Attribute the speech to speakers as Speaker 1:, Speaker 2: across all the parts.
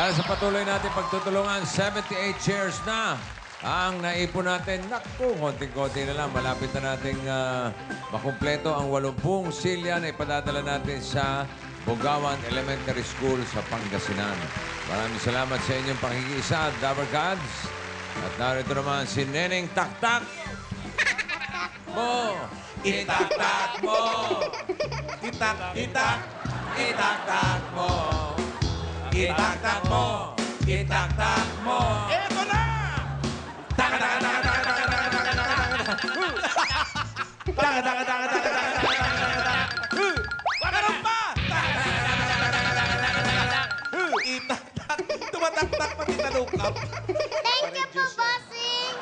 Speaker 1: Dahil sa patuloy natin pagtutulungan, 78 shares na ang naipon natin. Naku, konting-konti na lang. Malapit na nating makumpleto ang 80 silya na ipadadala natin sa Bugawan Elementary School sa Pangasinan. Maraming salamat sa inyong pakikiisa, Dabber Gods. At narito naman si Neneng Taktak. Mo! Itaktak mo! Itak-itak! Itaktak mo! Itaktak mo! Itaktak mo!
Speaker 2: Eto na!
Speaker 1: Taka, taka, taka, taka, taka, taka, taka, taka, taka. Taka, taka, taka, taka, taka, taka, taka.
Speaker 2: Meron pa! Itaktak. Tumataktak pati talukap.
Speaker 3: Thank you po, bossing!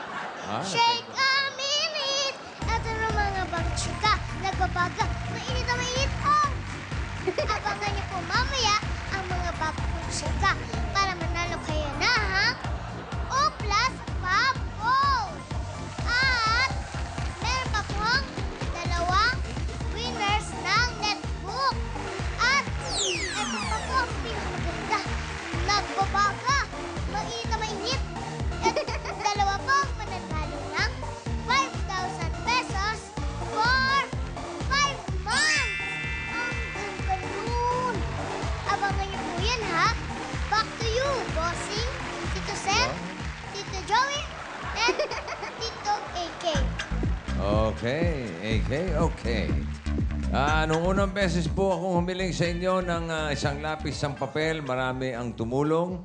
Speaker 3: Shake a minute! Ito na mga bangchika. Nagbabaga. Mainit na mainit po! Abangan niyo po mamaya ang mga bangchika para manalo kayo na, ha? O plus 5 balls! At meron pa pong 2 winners ng netbook. At ito pa po ang pinakamaganda. Nagbabaga. Mainit na mainit. At 2 po mananalo ng 5,000 pesos for 5 months. Ang ganda nun. Abangan niyo po yan, ha? Back to you, bossing. Tito Sem, Tito Joey, and Tito AK.
Speaker 1: Okay, AK, okay. Nung unang beses po akong humiling sa inyo ng isang lapis, isang papel, marami ang tumulong.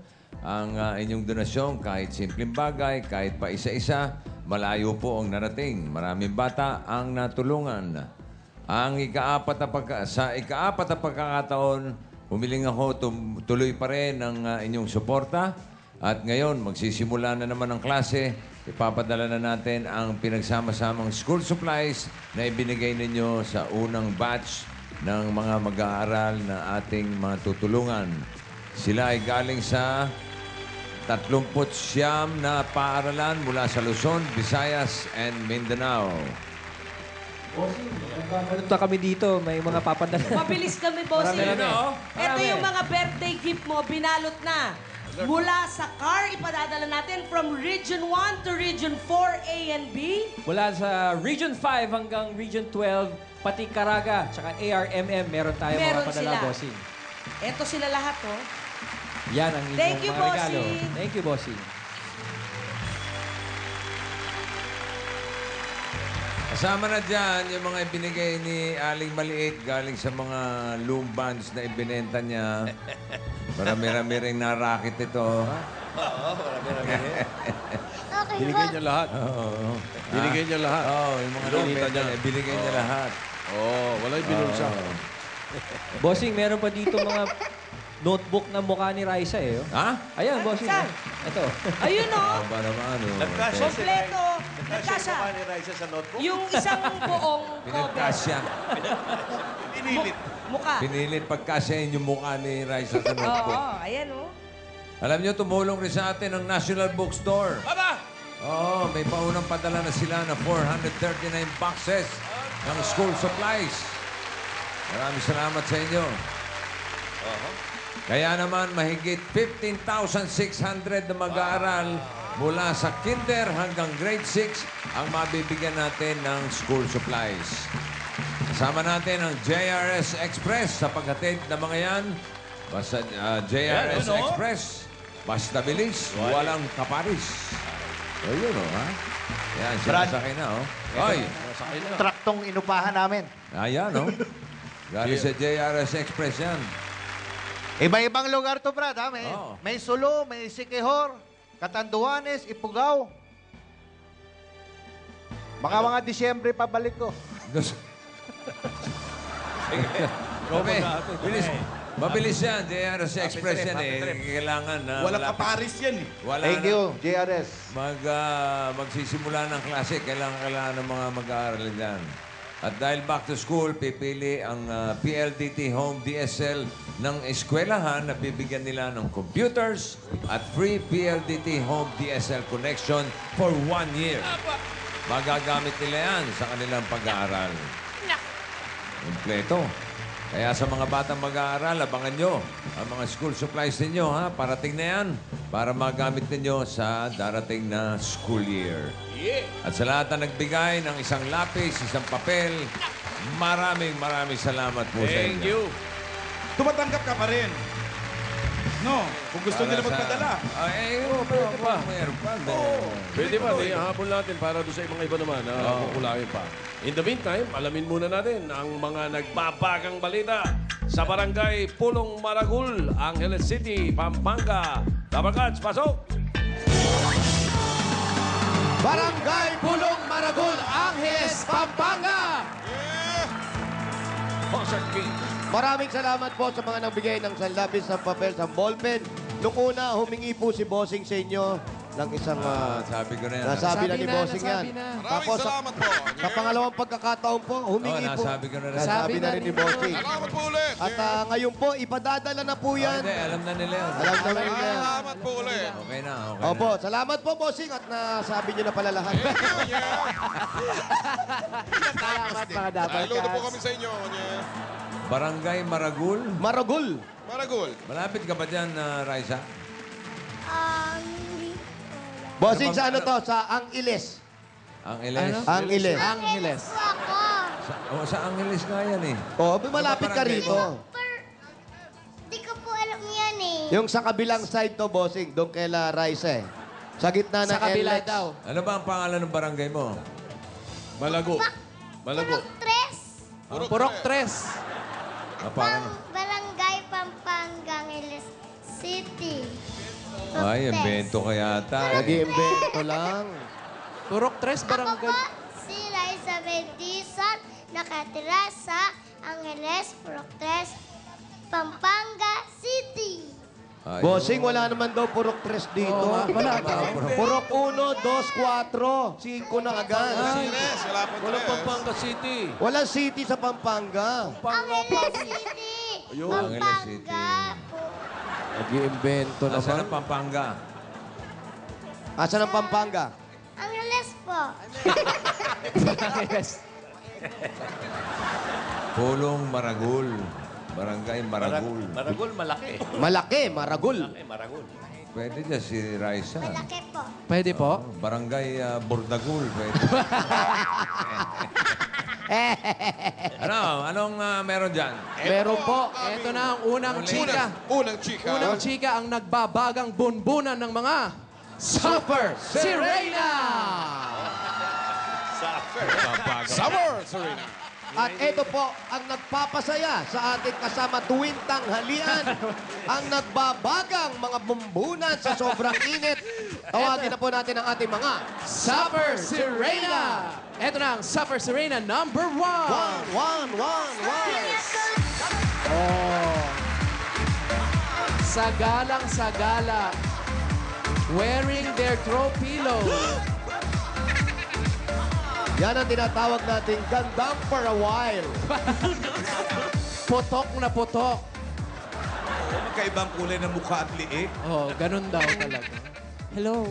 Speaker 1: Ang inyong donasyon, kahit simpleng bagay, kahit pa isa-isa, malayo po ang narating. Maraming bata ang natulungan. Sa ikaapat na pagkakataon, humiling ako, tuloy pa rin ang inyong suporta. At ngayon, magsisimula na naman ang klase. Ipapadala na natin ang pinagsama-samang school supplies na ibinigay ninyo sa unang batch ng mga mag-aaral na ating matutulungan. Sila ay galing sa 39 na paaralan mula sa Luzon, Visayas, and Mindanao.
Speaker 4: Punta kami dito, may mga papadala.
Speaker 5: Mabilis kami, bossing.
Speaker 4: Marami.
Speaker 5: Ito yung mga birthday gift mo, binalot na. Mula sa car, ipadadala natin from Region 1 to Region 4, A and B.
Speaker 4: Mula sa Region 5 hanggang Region 12, pati Caraga, tsaka ARMM, meron tayo
Speaker 5: Meron
Speaker 4: mga padala,
Speaker 5: sila.
Speaker 4: bossing.
Speaker 5: Ito sila lahat, oh.
Speaker 4: Yan ang inyong
Speaker 5: Thank you,
Speaker 4: mga regalo.
Speaker 5: bossing.
Speaker 4: Thank you, bossing.
Speaker 1: Kasama na dyan yung mga ibinigay ni Aling Maliit galing sa mga loom bands na ibinenta niya. Marami-rami rin narakit ito.
Speaker 3: Okay,
Speaker 2: Binigay
Speaker 3: boss.
Speaker 2: niya lahat.
Speaker 1: Oo.
Speaker 2: Binigay niya lahat.
Speaker 1: Oo, yung mga
Speaker 2: Binigay
Speaker 1: lumita
Speaker 2: niya.
Speaker 1: niya, ibinigay niya lahat.
Speaker 2: Oo, wala yung binulsa.
Speaker 4: Bossing, meron pa dito mga notebook na mukha ni Raisa eh. Oh.
Speaker 1: Ha?
Speaker 4: Ayan, bossing.
Speaker 5: Saan?
Speaker 4: Ito.
Speaker 5: Ayun, oh.
Speaker 1: Aba naman, oh.
Speaker 5: Kompleto.
Speaker 2: Nagkasya
Speaker 5: Nagkasya.
Speaker 2: ni Raisa sa notebook.
Speaker 5: Yung isang buong cover.
Speaker 1: Pinagkasya.
Speaker 2: Pinilit.
Speaker 5: Mukha.
Speaker 1: Pinilit pagkasyahin yung mukha ni Raisa sa
Speaker 5: Oo,
Speaker 1: notebook.
Speaker 5: ayan, oh.
Speaker 1: Alam niyo, tumulong rin sa atin ang National Bookstore.
Speaker 2: Aba!
Speaker 1: Oo, may paunang padala na sila na 439 boxes ng school supplies. Maraming salamat sa inyo. Kaya naman, mahigit 15,600 na mag-aaral mula sa kinder hanggang grade 6 ang mabibigyan natin ng school supplies. Kasama natin ang JRS Express sa paghatid ng mga yan. Basta JRS Express, basta bilis, walang kaparis. O yun, o, ha? Yan, sinasakay na, o. Oy!
Speaker 6: Traktong inupahan namin.
Speaker 1: Ayan, o. Galing sa JRS Express yan.
Speaker 6: Iba-ibang lugar to, Brad. Ha?
Speaker 1: Oo.
Speaker 6: May Sulu, may Siquijor, Catanduanes, Ifugao. Baka mga Disyembre pabalik ko.
Speaker 1: Bilis. Mabilis yan, JRS Express yan eh. Kailangan na
Speaker 2: Walang kaparis yan eh.
Speaker 1: Wala
Speaker 6: Thank
Speaker 1: na.
Speaker 6: you, JRS.
Speaker 1: Magsisimula ng klase, kailangan ng mga mag-aaral dyan. At dahil back to school, pipili ang PLDT Home DSL ng eskwelahan na bibigyan nila ng computers at free PLDT Home DSL connection for 1 year. Magagamit nila yan sa kanilang pag-aaral. Kompleto. Kaya sa mga batang mag-aaral, abangan nyo ang mga school supplies ninyo, ha? Parating na yan para magamit ninyo sa darating na school year. At sa lahat na nagbigay ng isang lapis, isang papel, maraming salamat po sa inyo.
Speaker 7: Thank you.
Speaker 2: Tumatanggap ka pa rin. No, kung gusto nila magpadala.
Speaker 1: Pwede pa. Meron pa.
Speaker 7: Pwede ba? Habol natin para doon sa mga iba naman na kukulangin pa. In the meantime, alamin muna natin ang mga nagbabagang balita sa Barangay Pulong Maragul, Angeles City, Pampanga. Dabarkats, pasok!
Speaker 8: Barangay Pulong Maragul, Angeles, Pampanga! Maraming salamat po sa mga nagbigay ng sanlabis ng papel sa ballpen. Nung una, humingi po si Bossing sa inyo ng isang...
Speaker 1: Sabi ko na yan.
Speaker 8: nasabi na ni Bossing yan. Tapos,
Speaker 9: salamat po.
Speaker 8: sa pangalawang pagkakataon po, humingi po.
Speaker 1: nasabi ko na rin.
Speaker 8: Nasabi na rin ni Bossing.
Speaker 9: Salamat po ulit.
Speaker 8: At ngayon po, ipadadala na po yan.
Speaker 1: Hindi, alam na nila yan.
Speaker 8: Alam na rin yan.
Speaker 9: Salamat po ulit.
Speaker 1: Okay na.
Speaker 8: Opo, salamat po, Bossing, at nasabi niyo na pala lahat.
Speaker 9: Salamat mga dapat. Saludo po kami sa inyo.
Speaker 1: Barangay Maragul.
Speaker 8: Maragul.
Speaker 9: Maragul.
Speaker 1: Malapit ka ba dyan, Raisa?
Speaker 3: Hindi ko alam.
Speaker 8: Bossing, sa ano to? Sa Angeles.
Speaker 1: Angeles?
Speaker 8: Angeles.
Speaker 3: Angeles po ako.
Speaker 1: Sa Angeles nga yan eh.
Speaker 8: Oh, malapit ka rito.
Speaker 3: Di ko po alam yan eh.
Speaker 8: Yung sa kabilang side to, Bossing, doon kay La Rice. Sa gitna ng
Speaker 5: Sa kabila
Speaker 8: LX.
Speaker 5: daw.
Speaker 1: Ano ba ang pangalan ng barangay mo?
Speaker 7: Malago. Malago.
Speaker 3: Purok 3.
Speaker 5: Purok 3.
Speaker 3: Barangay Pampanga, Angeles City.
Speaker 1: Ay, invento ka yata.
Speaker 8: Nag-iimbento lang.
Speaker 5: Purok 3,
Speaker 3: Ako
Speaker 5: barangay.
Speaker 3: po, si Liza Bendizon, nakatira sa Angeles, Purok 3, Pampanga City.
Speaker 1: Ay,
Speaker 8: Bossing, wala naman daw purok 3 dito.
Speaker 5: Wala daw.
Speaker 8: Purok 1, 2, 4, 5 na agad.
Speaker 7: Walang Pampanga City.
Speaker 8: Walang city sa Pampanga.
Speaker 3: Angeles City.
Speaker 1: Angeles City.
Speaker 3: Pampanga po.
Speaker 8: Nag-iimbento
Speaker 1: Nasaan
Speaker 8: naman.
Speaker 1: ang Pampanga?
Speaker 8: Asan ang Pampanga?
Speaker 3: Angeles po.
Speaker 1: Pulong Maragul. Barangay Maragul.
Speaker 2: Maragul, malaki.
Speaker 8: Malaki, Maragul.
Speaker 2: Maragul.
Speaker 1: Pwede dyan si Raisa.
Speaker 3: Malaki po.
Speaker 5: Pwede po.
Speaker 1: Barangay Bordagul. Pwede. Anong meron dyan?
Speaker 5: Meron po. Ito na ang unang chika.
Speaker 9: Unang chika.
Speaker 5: Unang chika ang nagbabagang bunbunan ng mga Super Sirena!
Speaker 9: Summer, Serena.
Speaker 8: At ito po ang nagpapasaya sa ating kasama tuwing tanghalian. Ang nagbabagang mga bumbunan sa sobrang init. Tawagin na po natin ang ating mga
Speaker 5: Super Sirena! Ito na ang Super Sirena number 1.
Speaker 8: one.
Speaker 5: Oh. Sagalang-sagala. Wearing their throw pillow.
Speaker 8: Yan ang tinatawag nating gandang for a while.
Speaker 5: Putok na putok.
Speaker 2: Magkaibang kulay ng mukha at liig.
Speaker 5: Oh, ganun daw talaga. Hello.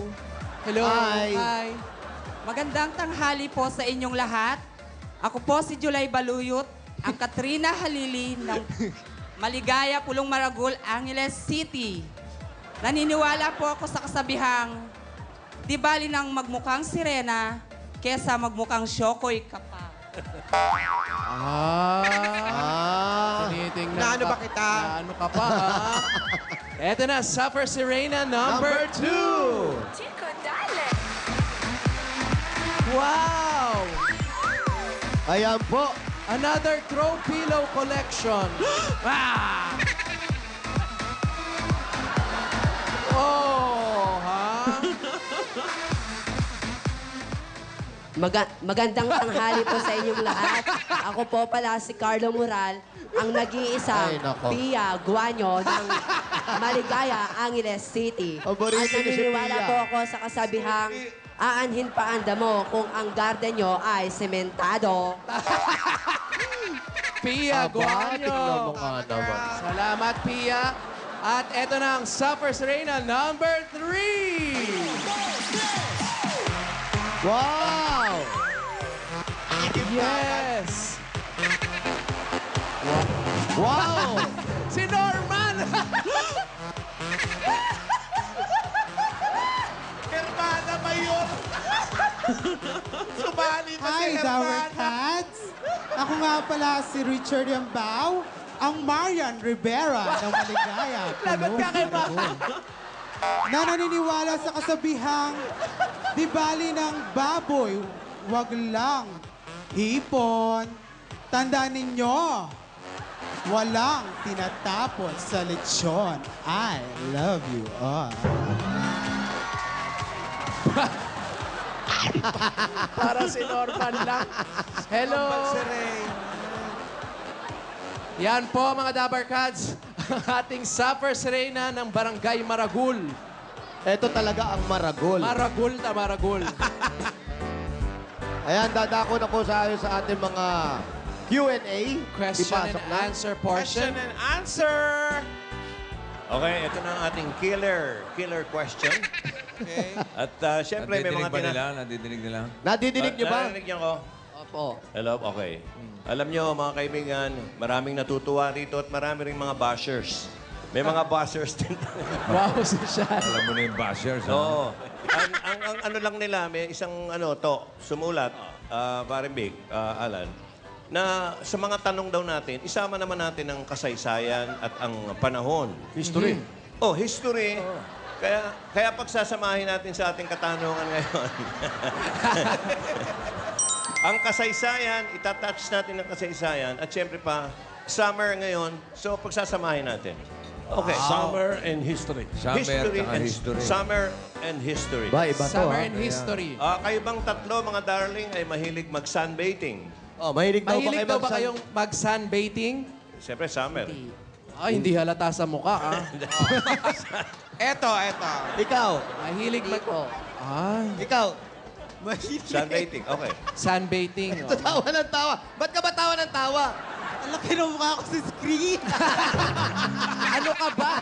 Speaker 5: Hello.
Speaker 8: Hi.
Speaker 10: Magandang tanghali po sa inyong lahat. Ako po si Julay Baluyot, ang Katrina Halili ng Maligaya, Pulong Maragul, Angeles City. Naniniwala po ako sa kasabihang, di bali nang magmukhang sirena, kesa magmukhang syokoy ka pa.
Speaker 5: Tinitingnan
Speaker 8: Naano ba kita?
Speaker 5: Naano ka pa, ha? Eto na, Super Sirena number 2.
Speaker 10: Chico, dale!
Speaker 5: Wow!
Speaker 8: Ayan po.
Speaker 5: Another throw pillow collection. Ah! Oh, ha?
Speaker 11: Magandang tanghali po sa inyong lahat. Ako po pala si Carlo Moral, ang nag-iisang
Speaker 8: Ay, nako.
Speaker 11: Pia Guanyo ng Maligaya, Angeles City.
Speaker 8: Paborito
Speaker 11: At
Speaker 8: niyo si
Speaker 11: naniniwala
Speaker 8: Pia.
Speaker 11: po ako sa kasabihang aanhin pa ang damo kung ang garden nyo ay sementado.
Speaker 5: Pia
Speaker 8: Aba, tingnan
Speaker 5: Guanyo.
Speaker 8: mo nga naman.
Speaker 5: Salamat, Pia. At eto na ang Super Serena number 3.
Speaker 8: Wow!
Speaker 5: Yes!
Speaker 8: Wow!
Speaker 12: Si Norman!
Speaker 2: Hermana Mayor! Sumali na si
Speaker 13: Hi,
Speaker 2: Hermana!
Speaker 13: Dower Cats! Ako nga pala si Richard Yambao, ang Marian Rivera ng Maligaya.
Speaker 12: Lagot ka kay Ma.
Speaker 13: Na naniniwala sa kasabihang, di bali ng baboy, wag lang hipon. Tandaan ninyo, walang tinatapon sa lechon. I love you all.
Speaker 12: Para si Norman lang. Hello! Yan po, mga Dabar Cats. Ang ating Supper Serena ng Barangay Maragul.
Speaker 8: Ito talaga ang maragol.
Speaker 12: Maragul na Maragul.
Speaker 8: Ayan, dadako na po sa ating mga Q&A.
Speaker 12: Question and
Speaker 8: Ipasok na.
Speaker 12: answer portion.
Speaker 2: and answer!
Speaker 14: Okay, ito na ang ating killer question.
Speaker 2: Okay.
Speaker 14: At syempre may mga
Speaker 1: Nadidinig nila?
Speaker 8: Nadidinig niyo ba?
Speaker 14: Narinig niyo ko?
Speaker 11: Opo.
Speaker 14: Hello, okay. Alam niyo, mga kaibigan, maraming natutuwa rito at marami ring mga bashers. May mga bashers din.
Speaker 12: Wow, si Sean.
Speaker 1: Alam mo na yung bashers, ha?
Speaker 14: Oo. ang ano lang nila, may isang sumulat, parang Big, Alan, na sa mga tanong daw natin, isama naman natin ang kasaysayan at ang panahon.
Speaker 12: History.
Speaker 14: Oh, history. Kaya pagsasamahin natin sa ating katanungan ngayon. Ang kasaysayan, itatouch natin ang kasaysayan. At syempre pa, summer ngayon, so pagsasamahin natin. Okay.
Speaker 7: Summer and history.
Speaker 14: Summer and history.
Speaker 8: Ba, iba to,
Speaker 12: Summer
Speaker 8: ha?
Speaker 12: and history.
Speaker 14: Kayo bang tatlo, mga darling, ay mahilig mag-sunbathing?
Speaker 8: Oh, mahilig
Speaker 12: Mahilig daw ba kayong mag-sunbathing?
Speaker 14: Siyempre, summer.
Speaker 12: Ay, hindi halata sa mukha, ah.
Speaker 2: Eto.
Speaker 8: Ikaw.
Speaker 12: Mahilig mag... Ay,
Speaker 8: Ikaw.
Speaker 14: Sunbathing, okay.
Speaker 12: sunbathing.
Speaker 8: Ito tawa ng tawa. Ba't ka ba tawa ng tawa?
Speaker 13: Ang laki ng mukha ko sa screen.
Speaker 12: Ano ka ba?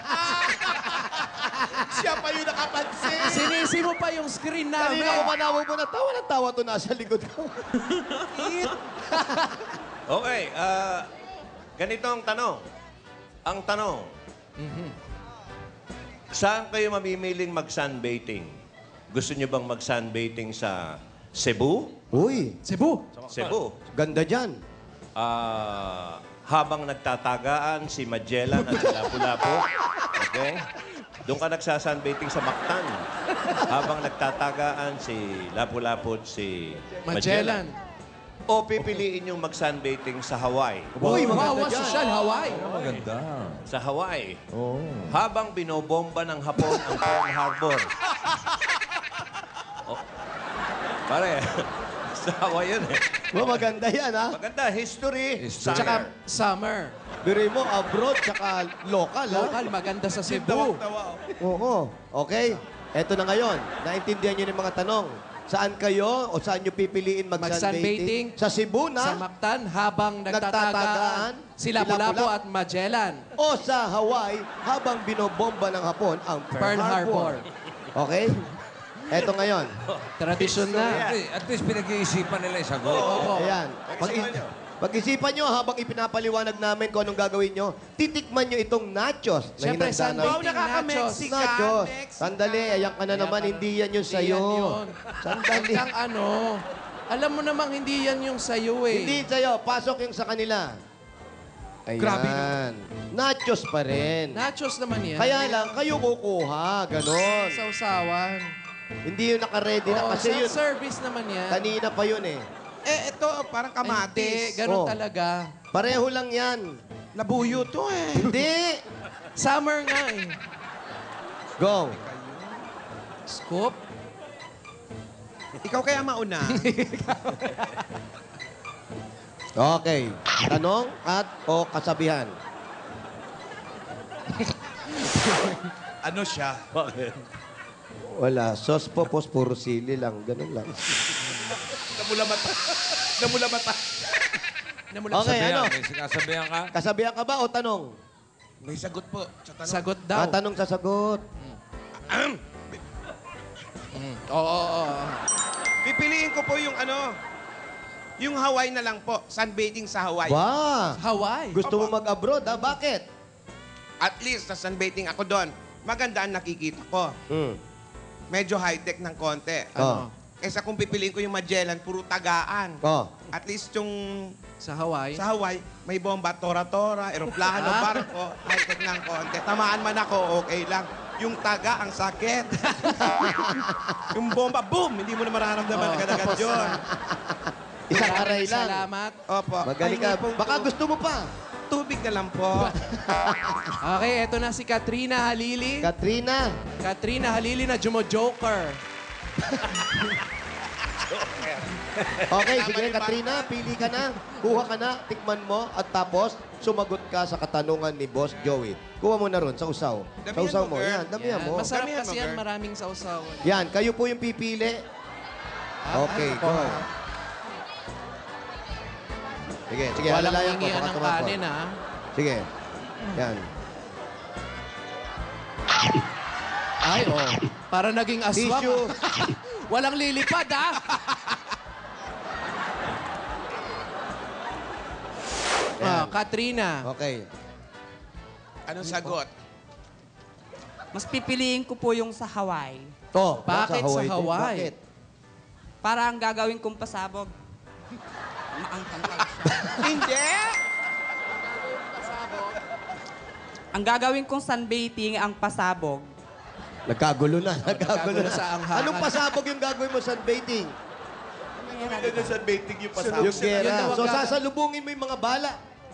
Speaker 2: Siya pa yung nakapansin.
Speaker 12: Sinisi mo pa yung screen namin.
Speaker 8: Kanina ko manawa mo na tawa ng tawa to nasa likod ko.
Speaker 14: Okay, ganito ang tanong. Ang tanong, saan kayo mamimiling mag-sunbathing? Gusto niyo bang mag-sunbathing sa Cebu?
Speaker 8: Uy,
Speaker 12: Cebu.
Speaker 14: Cebu.
Speaker 8: ganda dyan.
Speaker 14: Habang nagtatagaan si Magellan at si Lapu-Lapu, okay? Doon ka nagsasunbathing sa Mactan. Habang nagtatagaan si Lapu-Lapu at si
Speaker 12: Magellan.
Speaker 14: O pipiliin yung mag-sunbathing sa Hawaii.
Speaker 8: Uy,
Speaker 12: Wow,
Speaker 8: maganda dyan.
Speaker 12: social Hawaii.
Speaker 1: Maganda.
Speaker 14: Sa Hawaii.
Speaker 1: Oo.
Speaker 14: Habang binobomba ng Hapon ang Pearl Harbor. Oh. Pare, sa Hawaii yun eh.
Speaker 8: Oh, maganda yan, ha?
Speaker 14: Maganda, history.
Speaker 1: History.
Speaker 12: Tsaka summer.
Speaker 8: Biruin mo, abroad, tsaka local, ha?
Speaker 12: Local, maganda sa Cebu.
Speaker 8: Oo. Okay. Eto na ngayon. Naintindihan niyo yung mga tanong. Saan kayo o saan niyo pipiliin mag-sunbathing?
Speaker 12: Mag-sunbathing.
Speaker 8: Sa Cebu
Speaker 12: Sa
Speaker 8: na?
Speaker 12: Mactan, habang
Speaker 8: Nagtatagaan
Speaker 12: nagtatagaan sila Lapu-Lapu at Magellan.
Speaker 8: O sa Hawaii habang binobomba ng Hapon ang
Speaker 12: Pearl Harbor.
Speaker 8: Okay? Eto ngayon.
Speaker 12: Tradisyon na.
Speaker 1: At least pinag-iisipan nila yung sagot.
Speaker 8: Ayan. Pag-isipan nyo habang ipinapaliwanag namin kung anong gagawin nyo, titikman nyo itong nachos. na
Speaker 12: Siyempre,
Speaker 8: hinanda namin.
Speaker 12: sunbathing nachos.
Speaker 8: Nachos. Sandali, ayan ka na naman. Hindi yan yung
Speaker 12: Hindi
Speaker 8: sa'yo.
Speaker 12: yan yun.
Speaker 8: Sandali.
Speaker 12: Ang ano, alam mo namang hindi yan yung sa'yo eh.
Speaker 8: Hindi sa'yo. Pasok yung sa kanila. Ayan.
Speaker 2: Grabe
Speaker 8: Nachos pa rin.
Speaker 12: Nachos naman yan.
Speaker 8: Kaya lang, kayo kukuha. Ganon.
Speaker 12: Sausawan.
Speaker 8: Hindi yung naka-ready na.
Speaker 12: Oo,
Speaker 8: Kasi yun,
Speaker 12: self-service naman yan.
Speaker 8: kanina pa yun eh.
Speaker 2: Ito, parang
Speaker 12: Hindi,
Speaker 2: kamatis.
Speaker 12: ganun
Speaker 8: Oh.
Speaker 12: talaga.
Speaker 8: Pareho lang yan.
Speaker 2: Labuyo to eh.
Speaker 8: Hindi.
Speaker 12: Summer nga eh.
Speaker 8: Go.
Speaker 12: Scoop.
Speaker 2: Ikaw kaya mauna.
Speaker 8: Okay. Tanong at o kasabihan.
Speaker 2: Ano siya?
Speaker 14: Bakit?
Speaker 8: Wala. Sos po, puro sili lang. Ganun lang.
Speaker 2: Namula mata. Namula mata.
Speaker 8: Okay, ano?
Speaker 1: May sinasabihan ka?
Speaker 8: Kasabihan ka ba o tanong?
Speaker 2: May sagot po sa tanong.
Speaker 12: Sagot daw.
Speaker 8: Tanong sa sagot.
Speaker 12: Oo.
Speaker 2: Pipiliin ko po yung ano.
Speaker 15: Yung Hawaii na lang po. Sunbathing sa Hawaii.
Speaker 8: Ba?
Speaker 12: Hawaii.
Speaker 8: Gusto mo mag-abroad, ha? Bakit?
Speaker 15: At least, sa sunbathing ako doon. Maganda ang nakikita ko. Medyo high-tech ng konti.
Speaker 8: Oh.
Speaker 15: Kesa kung pipiliin ko yung Magellan, puro tagaan.
Speaker 8: Oh.
Speaker 15: At least yung
Speaker 12: Sa Hawaii.
Speaker 15: sa Hawaii, may bomba, tora-tora, eroplano, barko, high-tech ng konti. Tamaan man ako, okay lang. Yung taga, ang sakit. Yung bomba, boom! Hindi mo na mararamdaman agad-agad yun.
Speaker 8: Isang aray lang.
Speaker 12: Salamat.
Speaker 15: Opo.
Speaker 8: Magaling ka. Baka gusto mo pa.
Speaker 15: Tubig na lang po.
Speaker 12: Okay, eto na si Katrina Halili.
Speaker 8: Katrina.
Speaker 12: Katrina Halili na Jumo-Joker.
Speaker 8: Okay, sige, Katrina, pili ka na. Kuha ka na, tikman mo, at tapos sumagot ka sa katanungan ni Boss Joey. Kuha mo na ron sa usaw. Sa
Speaker 15: Damihan
Speaker 8: usaw
Speaker 15: mo,
Speaker 8: mo.
Speaker 15: girl.
Speaker 8: Yan, damihan mo.
Speaker 12: Masarap
Speaker 15: Damihan
Speaker 12: kasi
Speaker 15: mo,
Speaker 12: yan,
Speaker 15: girl.
Speaker 12: maraming sausawan.
Speaker 8: Yan, kayo po yung pipili. Okay, go. Sige, sige,
Speaker 12: Walang
Speaker 8: alalayan ko.
Speaker 12: hingian
Speaker 8: Baka
Speaker 12: ng
Speaker 8: tumapon.
Speaker 12: kanin, ha?
Speaker 8: Sige. Yan.
Speaker 12: Ay, oh. Para naging aswang.
Speaker 8: Tissue.
Speaker 12: Walang lilipad, ha? Katrina.
Speaker 8: Okay.
Speaker 15: Anong sagot?
Speaker 10: Mas pipiliin ko po yung sa Hawaii.
Speaker 8: Oh,
Speaker 12: Bakit sa
Speaker 8: din?
Speaker 12: Hawaii?
Speaker 8: Bakit?
Speaker 10: Para ang gagawin kong pasabog, maangkang siya.
Speaker 15: Hindi!
Speaker 10: Ang gagawin kong sunbathing, ang pasabog.
Speaker 8: Nagkagulo na. Nagkagulo na.
Speaker 12: sa anghangan.
Speaker 8: Anong pasabog yung gagawin mo sa sunbathing?
Speaker 15: Sunbathing yung pasabog.
Speaker 8: Yung gera.
Speaker 12: Yun daw
Speaker 8: So,
Speaker 12: ang
Speaker 8: sasalubungin mo yung mga bala.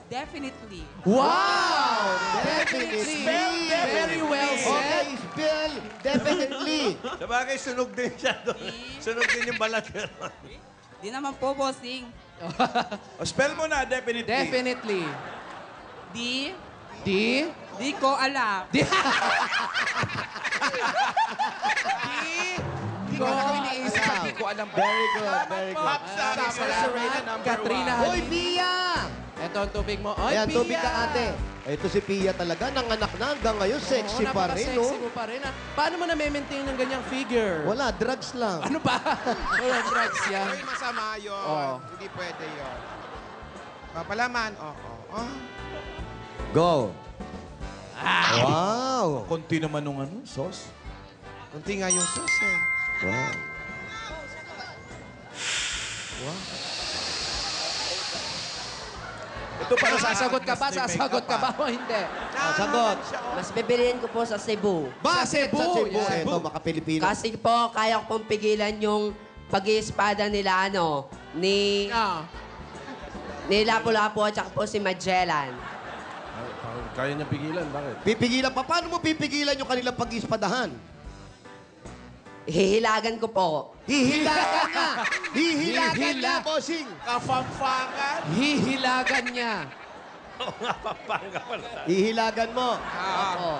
Speaker 10: Definitely.
Speaker 12: Wow!
Speaker 8: Definitely.
Speaker 12: Very well
Speaker 8: Okay,
Speaker 12: said.
Speaker 8: spell. Definitely.
Speaker 14: Sabagay, sunog din siya doon. Sunog din yung balat.
Speaker 10: Di naman po, bossing.
Speaker 2: O, spell mo na, definitely.
Speaker 12: Definitely.
Speaker 10: Di
Speaker 12: Di
Speaker 10: ko alam.
Speaker 12: Di
Speaker 15: Hindi ko lang iniisip at di ko alam.
Speaker 8: Very good, very good.
Speaker 12: Salamat, Katrina
Speaker 8: Hoy,
Speaker 12: Halili.
Speaker 8: Pia!
Speaker 12: Ito ang tubig mo. Oy,
Speaker 8: Ayan,
Speaker 12: Pia!
Speaker 8: tubig ka, ate. Ito si Pia talaga. Nanganak na hanggang ngayon. Sexy
Speaker 12: Oo,
Speaker 8: pa rin, no?
Speaker 12: napaka-sexy mo pa rin. Ah. Paano mo na-maintain ng ganyang figure?
Speaker 8: Wala, drugs lang.
Speaker 12: Ano ba? Walang drugs yan.
Speaker 15: Ay, masama yun.
Speaker 12: Oo.
Speaker 15: Hindi pwede yun. Papalaman.
Speaker 8: Go. Wow.
Speaker 2: Konti naman nung ano, sauce.
Speaker 15: Kunti nga yung sauce eh.
Speaker 8: Wow.
Speaker 2: Ito para sa
Speaker 12: Sasagot ka ba? Sasagot ka ba o hindi?
Speaker 8: Sagot.
Speaker 11: Mas bibiliin ko po sa Cebu.
Speaker 8: Bakit
Speaker 12: Cebu?
Speaker 8: sa Cebu?
Speaker 12: Yan.
Speaker 8: Ito, makapilipino.
Speaker 11: Kasi po, kaya ko pong pigilan yung pag-iispada nila, ni Lapu-Lapu at saka po si Magellan.
Speaker 7: Kaya niya pigilan, bakit?
Speaker 8: Pipigilan pa. Paano mo pipigilan yung kanilang pag-ispadahan?
Speaker 11: Hihilagan ko po.
Speaker 8: Hihilagan niya. Hihilagan niya, bossing.
Speaker 15: Kafamfangan.
Speaker 12: Hihilagan niya.
Speaker 8: Hihilagan mo.
Speaker 11: Opo.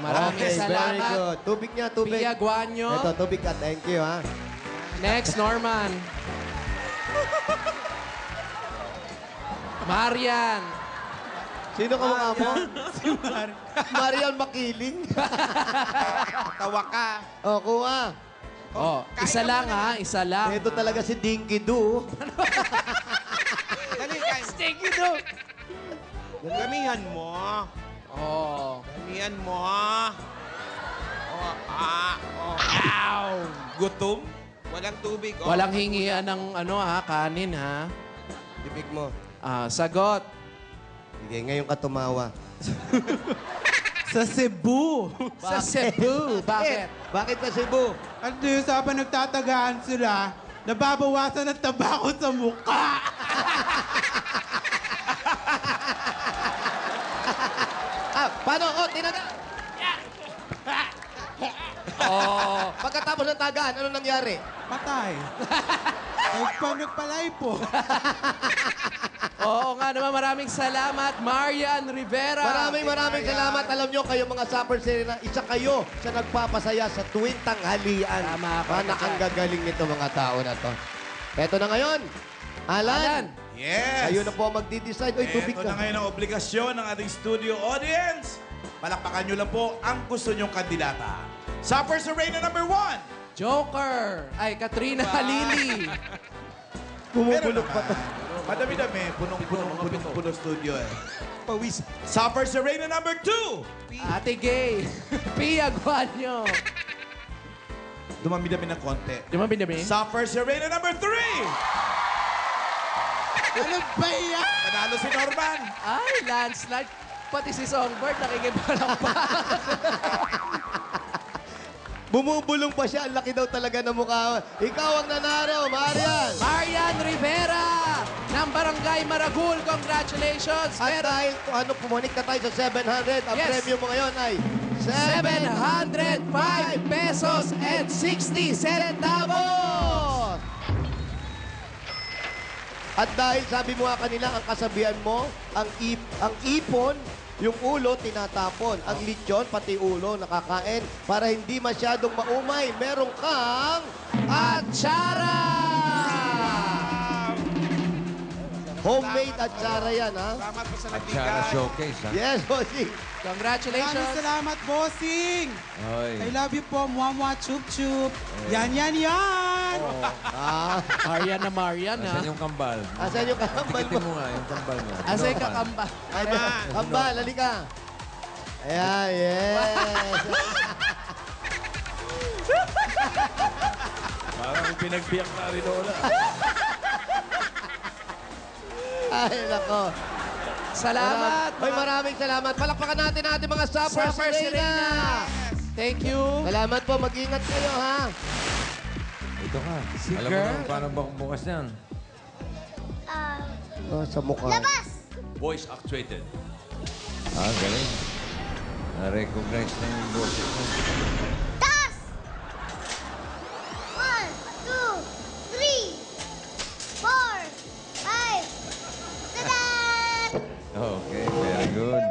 Speaker 12: Maraming
Speaker 8: Okay, very
Speaker 12: salamat.
Speaker 8: good. Tubig niya, tubig.
Speaker 12: Pia Guanyo.
Speaker 8: Ito, tubig ka. Thank you, ha.
Speaker 12: Next, Norman. Marian.
Speaker 8: Sino ka mukha mo? Si Marian Makiling.
Speaker 15: Tawa ka.
Speaker 8: O, kuha.
Speaker 12: Oh, isa lang ha, isa lang.
Speaker 8: Ito talaga si Dinky Doo.
Speaker 15: Dali, kain. Stinky do. Gamihan mo.
Speaker 12: Oh.
Speaker 15: Gamihan mo.
Speaker 2: Gutom.
Speaker 15: Walang tubig.
Speaker 12: Walang hingian ng kanin ha.
Speaker 8: Bibig mo.
Speaker 12: Sagot.
Speaker 8: Sige, ngayon ka tumawa.
Speaker 13: Sa Cebu.
Speaker 12: Sa Cebu. Bakit?
Speaker 8: Bakit sa Cebu?
Speaker 13: At sa habang nagtatagaan sila, nababawasan ng tabako sa mukha.
Speaker 8: Paano? Oh, tinaga. Oh. Pagkatapos ng tagaan, ano nangyari?
Speaker 13: Patay. Nagpalay po.
Speaker 12: Oo nga naman, maraming salamat, Marian Rivera.
Speaker 8: Maraming salamat. Alam nyo, kayo mga Supper Serena, isa kayo sa nagpapasaya sa tuwing tanghalian.
Speaker 12: Tama ka.
Speaker 8: Mana ang gagaling nito mga tao na to. Eto na ngayon. Alan.
Speaker 2: Yes.
Speaker 8: Kayo na po ang magdi-decide. Uy, tubig
Speaker 2: Ito
Speaker 8: ka.
Speaker 2: na ngayon ang obligasyon ng ating studio audience. Palakpakan nyo lang po ang gusto nyong kandidata. Supper Serena number 1.
Speaker 12: Joker. Ay, Katrina Halili.
Speaker 8: Bumubulok pa to.
Speaker 2: Madami-dami. Punong studio eh. Pawis. Suffer Serena number 2.
Speaker 12: Ate Gay. Pia Guanyo.
Speaker 2: Dumami-dami ng konti.
Speaker 12: Dumami-dami?
Speaker 2: Suffer Serena number 3.
Speaker 13: Ano ba yan?
Speaker 2: Panalo si Norman.
Speaker 12: Ay, landslide. Pati si Songbird nakikipalakpak.
Speaker 8: Bumubulong pa siya. Ang laki daw talaga ng mukha. Ikaw ang nanaro, Marian.
Speaker 12: Marian Rivera ng Barangay Maragul. Congratulations.
Speaker 8: At dahil kung ano, pumunik na tayo sa 700, ang
Speaker 12: Yes.
Speaker 8: premium mo ngayon ay
Speaker 12: 705 pesos and 60 centavos.
Speaker 8: At dahil sabi mo nga kanila, ang kasabihan mo, ang ipon, yung ulo, tinatapon. Ang lechon, pati ulo, nakakain. Para hindi masyadong maumay, meron kang atsara! Homemade atsara yan, ha?
Speaker 2: Salamat po sa
Speaker 1: Atsara showcase, ha?
Speaker 8: Yes, bossing.
Speaker 12: Congratulations.
Speaker 13: Salamat, bossing.
Speaker 1: Oy.
Speaker 13: I love you po. Mwah, chup, chup. Yan, yan, yan.
Speaker 12: Marian na Marian, ha?
Speaker 1: Asan yung kambal?
Speaker 8: Asan yung kambal
Speaker 1: Tikitin
Speaker 8: mo?
Speaker 1: mo nga yung kambal mo.
Speaker 12: Asa yung kakamba?
Speaker 8: Ay, kambal, halika. Ayan, yes.
Speaker 7: Parang pinagbiyak na rin Lola.
Speaker 8: Ay, nako.
Speaker 12: Salamat.
Speaker 8: Maraming salamat. Palakpakan natin ating mga Supper
Speaker 12: Supper
Speaker 8: Serena.
Speaker 12: Thank you.
Speaker 8: Salamat po. Mag-ingat kayo, ha?
Speaker 1: Ito ka.
Speaker 12: Si
Speaker 1: Alam mo
Speaker 12: girl.
Speaker 1: naman paano bukas yan.
Speaker 8: Oh, sa mukha.
Speaker 3: Labas!
Speaker 7: Voice actuated.
Speaker 1: Ah, galing. Na-recognize na yung boses mo.
Speaker 3: Taas! 1, 2, 3, 4, 5. Tadan!
Speaker 1: Okay, very good.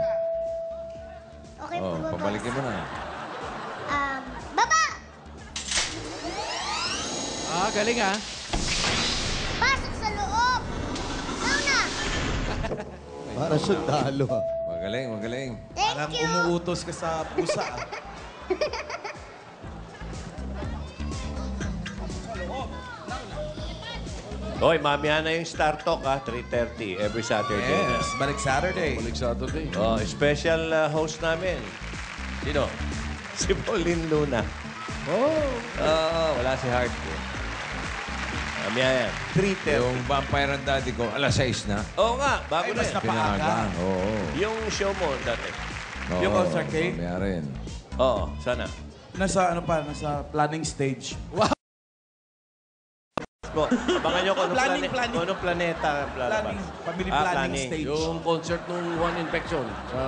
Speaker 3: Okay po
Speaker 1: Oh,
Speaker 3: ba,
Speaker 1: pabalikin mo na.
Speaker 3: Baba!
Speaker 12: Ah, galing, ha?
Speaker 3: Pasok sa loob! Nauna!
Speaker 8: Para sundalo, ha?
Speaker 1: Magaling, magaling.
Speaker 3: Thank
Speaker 2: Parang
Speaker 3: you!
Speaker 2: umuutos ka sa pusa.
Speaker 14: Hoy, mamaya na yung Star Talk, 3:30 every Saturday.
Speaker 2: Yes, balik Saturday.
Speaker 7: Balik Saturday.
Speaker 14: Oh, special host namin. Sino? Si Pauline Luna. Wala si Hart. Mamaya yan. 3:30.
Speaker 1: Yung Vampire and Daddy ko, alas 6 na.
Speaker 14: Oo nga, bago na
Speaker 2: Mas
Speaker 14: yan.
Speaker 2: napaaga.
Speaker 1: Pinaga. Oo.
Speaker 14: Yung show mo dati.
Speaker 1: Oo,
Speaker 2: Yung All-Star Cake?
Speaker 1: mamaya rin.
Speaker 14: Oo, sana.
Speaker 2: Nasa nasa planning stage.
Speaker 14: Abangan nyo kung
Speaker 2: Planning.
Speaker 14: anong planeta lalabas.
Speaker 2: Family planning stage.
Speaker 7: Yung concert nung One Infection sa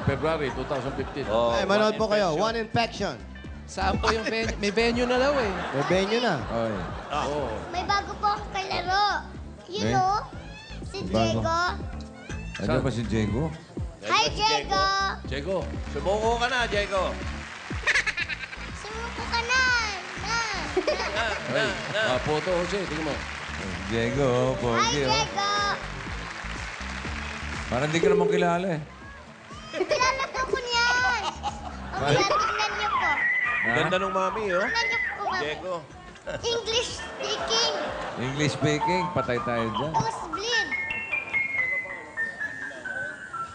Speaker 7: February 2015.
Speaker 14: Oh,
Speaker 8: Ay, manood po kayo.
Speaker 14: Infection.
Speaker 8: One Infection.
Speaker 12: Saan po yung venue? May venue na daw, eh.
Speaker 8: May venue na.
Speaker 1: Oy.
Speaker 7: Oo.
Speaker 3: May bago po akong kalaro. You
Speaker 1: Eh?
Speaker 3: know, si
Speaker 1: Bago?
Speaker 3: Diego.
Speaker 1: Ano ba si Diego?
Speaker 3: Hi, Diego!
Speaker 7: Diego.
Speaker 14: Sumuko ka na, Diego.
Speaker 3: Sumuko ka na!
Speaker 7: Photo, Jose. Tingnan mo.
Speaker 1: Diego,
Speaker 3: Hi,
Speaker 1: Pogi, oh.
Speaker 3: Diego!
Speaker 1: Parang hindi ka naman kilala eh.
Speaker 3: Kilala po ko niyan! O kaya tingnan niyo po.
Speaker 1: Ha?
Speaker 14: Ganda nung mami, oh.
Speaker 3: Tingnan niyo po, ma'am.
Speaker 14: Diego.
Speaker 3: English speaking.
Speaker 1: English speaking, patay tayo dyan.
Speaker 3: Nosebleed.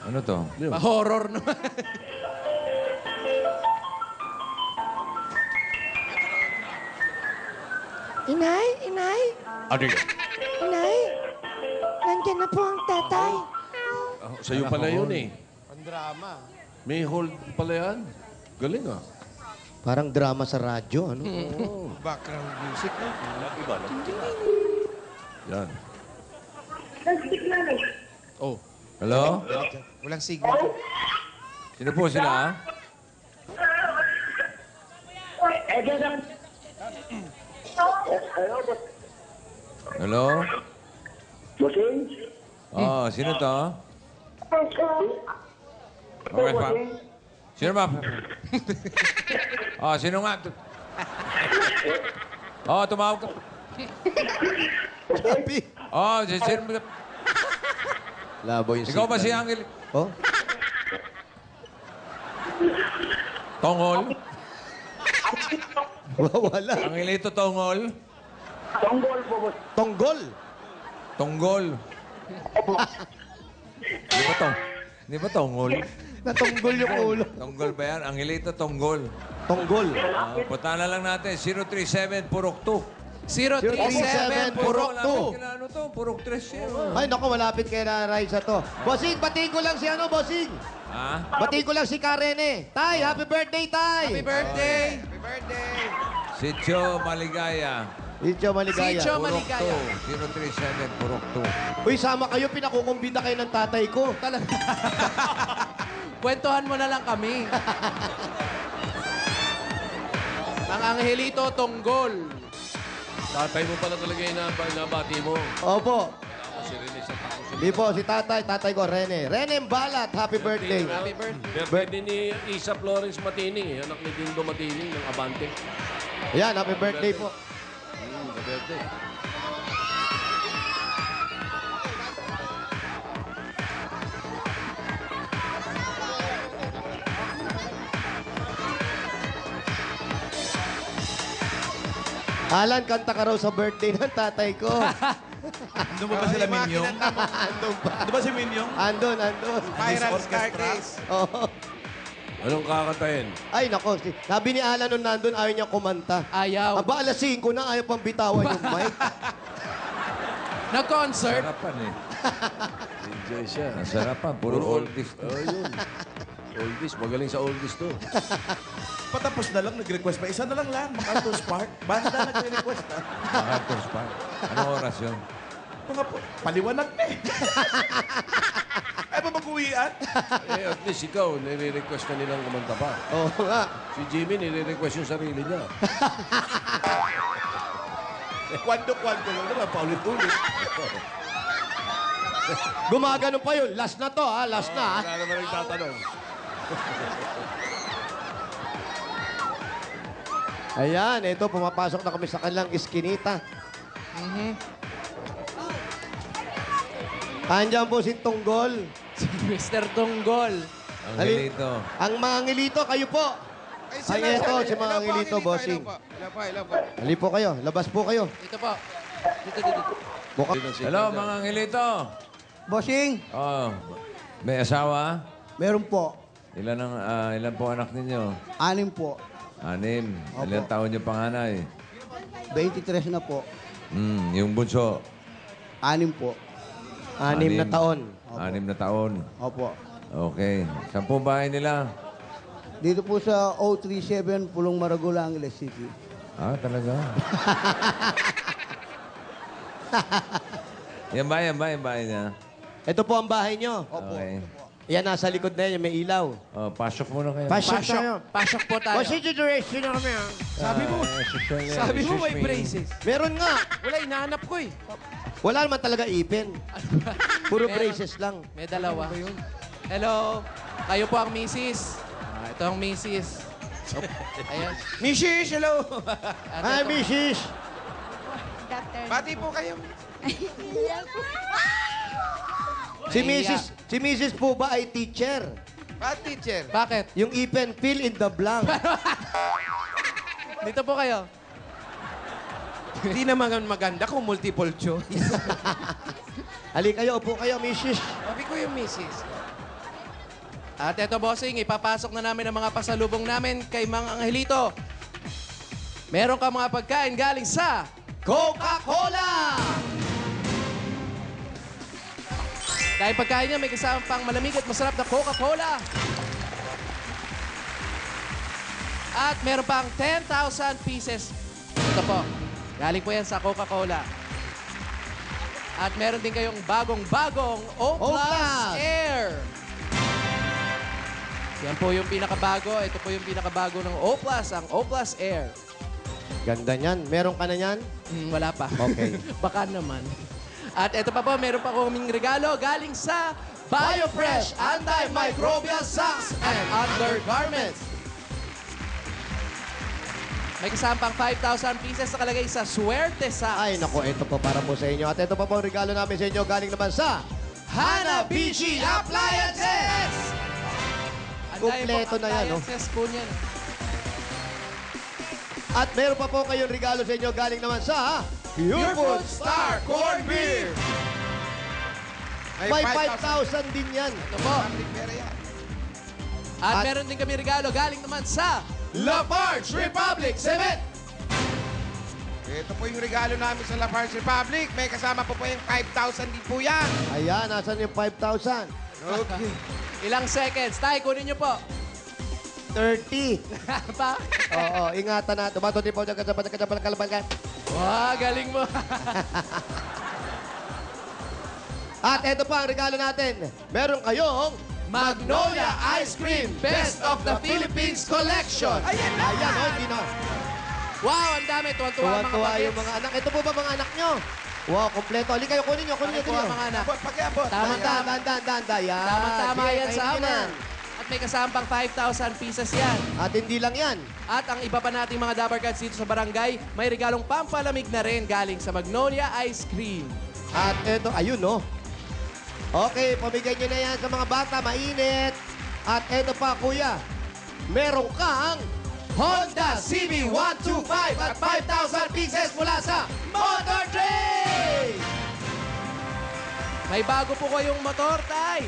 Speaker 1: Ano to?
Speaker 12: Pa-horror naman.
Speaker 16: Inay, inay,
Speaker 7: Ano yun?
Speaker 16: inay. Nandiyan na po ang tatay.
Speaker 7: Sa'yo pala yun eh.
Speaker 8: Ang drama.
Speaker 7: May hold pala yan. Galing ah.
Speaker 8: Parang drama sa radyo, ano?
Speaker 2: Background music.
Speaker 14: Iba, no?
Speaker 7: Yan. Oh.
Speaker 1: Hello?
Speaker 2: Walang signal.
Speaker 1: Sino po sila, ha? Hello? Oh, sino to? Okay, pa. Sino ba? Oh, sino nga? Oh, tumawag ka.
Speaker 8: Sabi.
Speaker 1: Oh, sino?
Speaker 8: Labo yung
Speaker 1: Ikaw ba si
Speaker 8: signal.
Speaker 1: Angel?
Speaker 8: Oh?
Speaker 1: Tongol?
Speaker 8: Wala.
Speaker 1: Angelito Tongol?
Speaker 8: Tonggol.
Speaker 1: Tonggol. Di ba tonggol?
Speaker 8: Natunggol yung ulo.
Speaker 1: Tonggol ba yan? Angelito, tonggol.
Speaker 8: Tonggol.
Speaker 1: Punta na lang natin. 037 Purok 2.
Speaker 12: 037 Purok 2.
Speaker 1: Ano to? Purok 3 siya.
Speaker 8: Ay, naku, malapit kay na Raisa to. Bossing, batiin ko lang si ano, Bossing.
Speaker 1: Ha?
Speaker 8: Batiin ko lang si Karen eh. Tay, happy birthday, Tay.
Speaker 12: Happy birthday!
Speaker 15: Happy birthday!
Speaker 1: Sitio Maligaya.
Speaker 8: Sitio Maligaya.
Speaker 12: Sitio
Speaker 1: Purok
Speaker 12: Maligaya.
Speaker 1: 2. 037 Purok 2.
Speaker 8: Uy, sama kayo, pinakukumbida kayo ng tatay ko.
Speaker 12: Talaga. Kwentuhan mo na lang kami. Ang Angelito Tonggol.
Speaker 7: Tatay mo pala talaga yung nabati mo.
Speaker 8: Opo.
Speaker 7: Si Rene sa tapo.
Speaker 8: Di po, si tatay ko, Rene. Rene Mbalat, happy birthday.
Speaker 12: Happy birthday.
Speaker 7: Birthday ni Isa Florence Matini, anak ni Dindo Matini ng Abante.
Speaker 8: Ayan, happy birthday po.
Speaker 7: Happy birthday.
Speaker 8: Alan, kanta ka raw sa birthday ng tatay ko.
Speaker 2: Andun ba sila Minyong?
Speaker 8: Andun ba?
Speaker 2: Andun ba si Minyong?
Speaker 8: Andun.
Speaker 15: Viral Scarface.
Speaker 8: Oo.
Speaker 7: Anong kakantahin?
Speaker 8: Ay, nako. Sabi ni Alan nung nandun, ayaw niya kumanta.
Speaker 12: Ayaw.
Speaker 8: Aba, alas 5 na, ayaw pang bitawan yung mic.
Speaker 12: Nag-concert.
Speaker 1: Sarapan eh.
Speaker 7: Enjoy siya.
Speaker 1: Nasarapan. Puro oldies.
Speaker 7: Oh, yun. Oldies. Magaling sa oldies to.
Speaker 2: Patapos na lang, nag-request pa. Isa na lang lang, MacArthur's Park. Banda nag-request na.
Speaker 1: MacArthur's Park. Anong oras yun?
Speaker 2: Mga paliwanag na eh. Ay pa mag-uwian?
Speaker 7: Eh, at least ikaw, nire-request ka nilang kumanta pa.
Speaker 8: Oo nga.
Speaker 7: Si Jimmy, nire-request yung sarili niya.
Speaker 2: Kwando-kwando lang naman, paulit-ulit.
Speaker 8: Gumagano pa yun. Last na to, ha? Last na, ha?
Speaker 7: Wala naman nagtatanong.
Speaker 8: Ayan, ito, pumapasok na kami sa kanilang iskinita. Andiyan po si Tunggol.
Speaker 12: Mr. Tonggol.
Speaker 1: Angelito.
Speaker 8: Ang mga Angelito, kayo po. Ay, ito, si mga Angelito, bossing.
Speaker 15: Hello po.
Speaker 8: Hali po kayo, labas po kayo.
Speaker 12: Dito po. Dito.
Speaker 1: Hello, mga Angelito.
Speaker 6: Bossing,
Speaker 1: Oh, may asawa?
Speaker 6: meron po.
Speaker 1: Ilan po anak ninyo?
Speaker 6: 6 po.
Speaker 1: 6. Ilan taon yung panganay?
Speaker 6: 23 na po.
Speaker 1: Yung bunso?
Speaker 6: 6 po.
Speaker 8: 6 na taon.
Speaker 1: 6 na taon.
Speaker 6: Opo.
Speaker 1: Okay. Saan po bahay nila?
Speaker 6: Dito po sa 037 Pulong Maragul, Angeles City.
Speaker 1: Ah, talaga? Yan bahay niya.
Speaker 8: Ito po ang bahay nyo.
Speaker 1: Okay.
Speaker 8: Yan, nasa likod na yan, may ilaw.
Speaker 1: Oh, pasok muna kayo.
Speaker 8: Pasok tayo.
Speaker 12: Pasok po tayo.
Speaker 8: Bossing, duration na kami, ha?
Speaker 12: Sabi mo may braces.
Speaker 8: Meron nga.
Speaker 12: Wala, inahanap ko eh.
Speaker 8: Wala naman talaga ipin. Puro braces lang.
Speaker 12: May dalawa. Hello. Kayo po ang misis. Ito ang misis. Ayan.
Speaker 15: Mrs. Hello!
Speaker 8: Hi, Mrs.
Speaker 15: Bati po kayo.
Speaker 8: Si Mrs. po ba ay teacher?
Speaker 15: Bati, teacher.
Speaker 12: Bakit?
Speaker 8: Yung ipin, fill in the blank.
Speaker 12: Dito po kayo.
Speaker 15: Hindi naman maganda kung multiple choice.
Speaker 8: Hali kayo, upo kayo, Mrs.
Speaker 15: Sabi ko yung misis.
Speaker 12: At eto, bossing, ipapasok na namin ang mga pasalubong namin kay Mang Angelito. Meron ka mga pagkain galing sa
Speaker 8: Coca-Cola!
Speaker 12: Dahil pagkain niya may kasama pang malamig at masarap na Coca-Cola. At meron pang 10,000 pieces. Ito po. Galing po yan sa Coca-Cola. At meron din kayong bagong-bagong O-Plus Air. Yan po yung pinakabago. Ito po yung pinakabago ng O-Plus, ang O-Plus Air.
Speaker 8: Ganda niyan. Meron ka na niyan?
Speaker 12: Wala pa.
Speaker 8: Okay.
Speaker 12: Baka naman. At ito pa po, meron pa kaming regalo galing sa BioFresh Antimicrobial Socks and Undergarments. May kasama pang 5,000 pieces na kalagay sa Suerte Socks.
Speaker 8: Ay, naku, ito po para po sa inyo. At ito pa po ang regalo namin sa inyo galing naman sa
Speaker 12: Hanabishi Appliances!
Speaker 8: Kompleto na yan, no?
Speaker 12: Appliances po niyan.
Speaker 8: At meron pa po kayong regalo sa inyo galing naman sa
Speaker 12: Pure Food Star Corn Beer!
Speaker 8: May 5,000 din yan.
Speaker 12: Ito po. At meron din kami regalo galing naman sa Lafarge Republic Cement.
Speaker 15: Ito po yung regalo namin sa Lafarge Republic. May kasama po yung 5,000 din po yan.
Speaker 8: Ayan, nasan yung 5,000?
Speaker 15: Okay.
Speaker 12: Ilang seconds? Tay, kunin niyo po.
Speaker 8: 30.
Speaker 12: Pa?
Speaker 8: Oo, ingatan natin. Bato din po dyan kalaban ka.
Speaker 12: Wow, galing mo.
Speaker 8: At eto pa ang regalo natin. Meron kayong
Speaker 12: Magnolia Ice Cream Best of the Philippines Collection.
Speaker 8: Ayan, oh, hindi na.
Speaker 12: Wow, ang dami. Tuwan-tuwa ang mga
Speaker 8: Tuwa-tuwa yung
Speaker 12: bagets.
Speaker 8: mga anak. Ito po ba mga anak nyo? Wow, kompleto. Halika kayo, kunin nyo.
Speaker 12: Tuwa ang mga anak.
Speaker 15: Pag-abot.
Speaker 12: Tama-tama.
Speaker 8: Yan.
Speaker 12: Tama-tama
Speaker 8: Sige,
Speaker 12: yan sa
Speaker 8: kainin nyo
Speaker 12: amin. At may kasama pang 5,000 pieces yan.
Speaker 8: na. At hindi lang yan.
Speaker 12: At ang iba pa nating mga Dabar Cards dito sa barangay, may regalong pampalamig na rin galing sa Magnolia Ice Cream.
Speaker 8: At eto, ayun, no? Okay, pamigay nyo na yan sa mga bata. Mainit. At eto pa, kuya. Meron kang Honda CB125 at 5,000 pieces mula sa Motor Trade!
Speaker 12: May bago po kayong motor, Tay.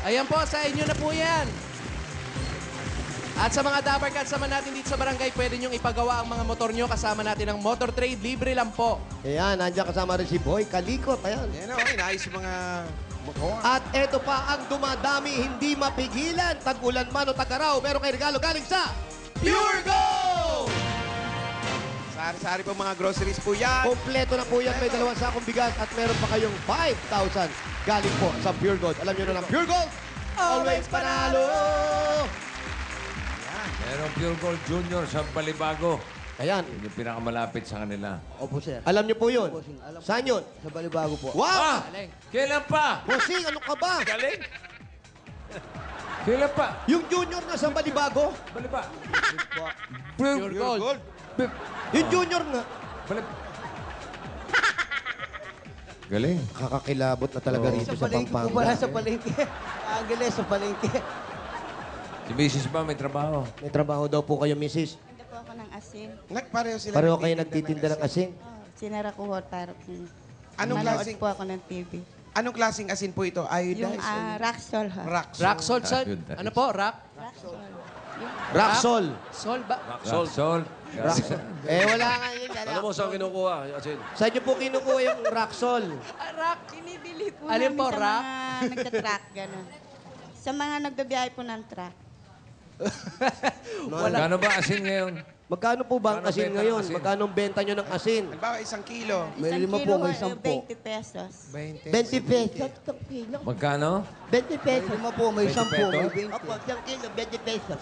Speaker 12: Ayan po, sa inyo na po yan. At sa mga Dabar Cats naman natin dito sa barangay, pwede nyong ipagawa ang mga motor nyo. Kasama natin ang Motor Trade. Libre lang po.
Speaker 8: Ayan, nandiyan kasama rin si Boy Kalikot. Ayan.
Speaker 15: Yan o, inayos yung mga motor.
Speaker 8: At eto pa ang dumadami, hindi mapigilan. Tag-ulan man o tag-araw, meron kayo regalo galing sa Pure Gold!
Speaker 15: Sari-sari po mga groceries po yan.
Speaker 8: Kompleto na po yan. May 2 sakong bigas at meron pa kayong 5,000 galing po sa Pure Gold. Alam nyo na lang, Pure Gold, always panalo!
Speaker 1: Meron Pure Gold Junior sa Balibago.
Speaker 8: Ayan.
Speaker 1: Yun yung pinakamalapit sa kanila.
Speaker 6: Opo, sir.
Speaker 8: Alam nyo po yun.
Speaker 6: Alam ko.
Speaker 8: Saan yun?
Speaker 6: Sa Balibago po.
Speaker 8: Wow!
Speaker 1: Kailan pa?
Speaker 8: Bossing, ano ka ba?
Speaker 1: Galing. Kailan pa?
Speaker 8: Yung junior na sa Balibago?
Speaker 1: Baliba.
Speaker 12: Pure Gold.
Speaker 8: Yung junior nga.
Speaker 1: Galing.
Speaker 8: Kakakilabot na talaga
Speaker 1: Oo.
Speaker 8: rito
Speaker 6: Sa
Speaker 8: sa
Speaker 6: palengke po
Speaker 8: Pampanga.
Speaker 6: pala, sa palengke. Angeles, sa palengke.
Speaker 1: Si Mrs. ba may trabaho?
Speaker 8: May trabaho daw po kayo, Mrs.
Speaker 16: Tinda po ako ng asin.
Speaker 15: Nagpareho sila.
Speaker 8: Pareho kayo nagtitinda ng asin.
Speaker 16: Sinara ko ho para
Speaker 15: Anong
Speaker 16: manood
Speaker 15: klaseng-
Speaker 16: po ako ng TV.
Speaker 15: Anong klaseng asin po ito?
Speaker 16: Yung
Speaker 15: Iodized?
Speaker 16: Raxol ho.
Speaker 12: Rock salt, salt. Ano po? Rock?
Speaker 8: Raxol.
Speaker 12: Sol ba?
Speaker 1: Salt. Salt.
Speaker 8: Wala nga yun.
Speaker 7: Alam mo saan kinukuha, Asin?
Speaker 8: Saan niyo po kinukuha yung Raxol?
Speaker 16: Rock, binibili po
Speaker 12: Alin
Speaker 16: namin
Speaker 12: po,
Speaker 16: sa
Speaker 12: rock?
Speaker 16: mga nagtatrack, gano'n. Sa mga nagbabiyahe po ng truck.
Speaker 1: Magkano ba asin ngayon?
Speaker 8: Magkano po ba ang
Speaker 1: Magkano
Speaker 8: asin
Speaker 1: benta ng
Speaker 8: ngayon?
Speaker 1: asin?
Speaker 8: Magkano ang benta nyo ng asin?
Speaker 15: Halimbawa, 1 kilo.
Speaker 6: May
Speaker 16: Isang
Speaker 6: 5 po,
Speaker 16: kilo,
Speaker 6: may 10 po.
Speaker 16: 20 pesos.
Speaker 8: 20 pesos. Isang kilo.
Speaker 1: Magkano?
Speaker 8: 20 pesos.
Speaker 6: 5 po, may 10 po, may 20.
Speaker 8: Opo, isang kilo, 20 pesos.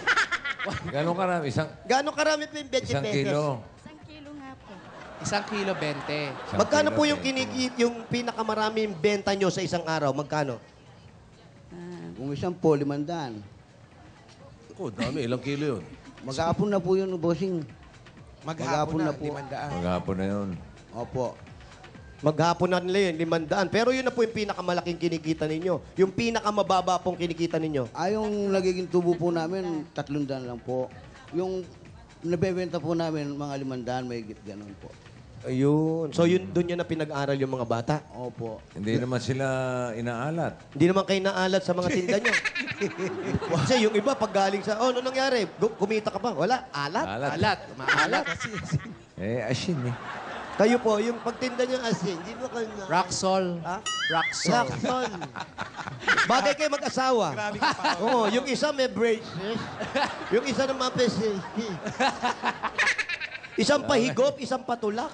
Speaker 1: Gano'ng karami?
Speaker 8: Gano'ng karami po yung 20
Speaker 1: Isang
Speaker 8: pesos?
Speaker 1: kilo.
Speaker 16: Isang kilo nga po.
Speaker 12: Isang kilo, 20.
Speaker 8: Magkano
Speaker 1: kilo,
Speaker 8: po yung
Speaker 1: 20.
Speaker 8: yung pinakamaraming benta nyo sa isang araw? Magkano?
Speaker 6: Kung may 10 po, 500.
Speaker 7: Ako, dami. Ilang kilo yun?
Speaker 6: Maghapon na po yun, bossing.
Speaker 15: Maghapon na,
Speaker 6: po.
Speaker 15: 500.
Speaker 1: Maghapon na yun.
Speaker 6: Opo.
Speaker 8: Maghapon na nila yun, 500. Pero yun na po yung pinakamalaking kinikita ninyo. Yung pinakamababa pong kinikita ninyo.
Speaker 6: Yung nagiging tubo po namin, 300 lang po. Yung nabebenta po namin, mga 500, may ganun po.
Speaker 8: Ayun. So yun, doon yun na pinag-aral yung mga bata.
Speaker 6: Opo.
Speaker 1: Hindi naman sila inaalat.
Speaker 8: Hindi naman kayo naalat sa mga tinda nyo. Kasi yung iba, pag galing sa, ano nangyari? Kumita ka ba? Wala. Alat?
Speaker 1: Alat.
Speaker 8: Maalat.
Speaker 1: Asin eh.
Speaker 8: Kayo po, yung pagtinda nyo asin, di ba kayo na...
Speaker 12: Roxol.
Speaker 8: Ha?
Speaker 12: Roxol.
Speaker 8: Lakson. Bagay kayo mag-asawa. Oo, yung isa may braces. Yung isa naman may safety. Isang pahigop, isang patulak.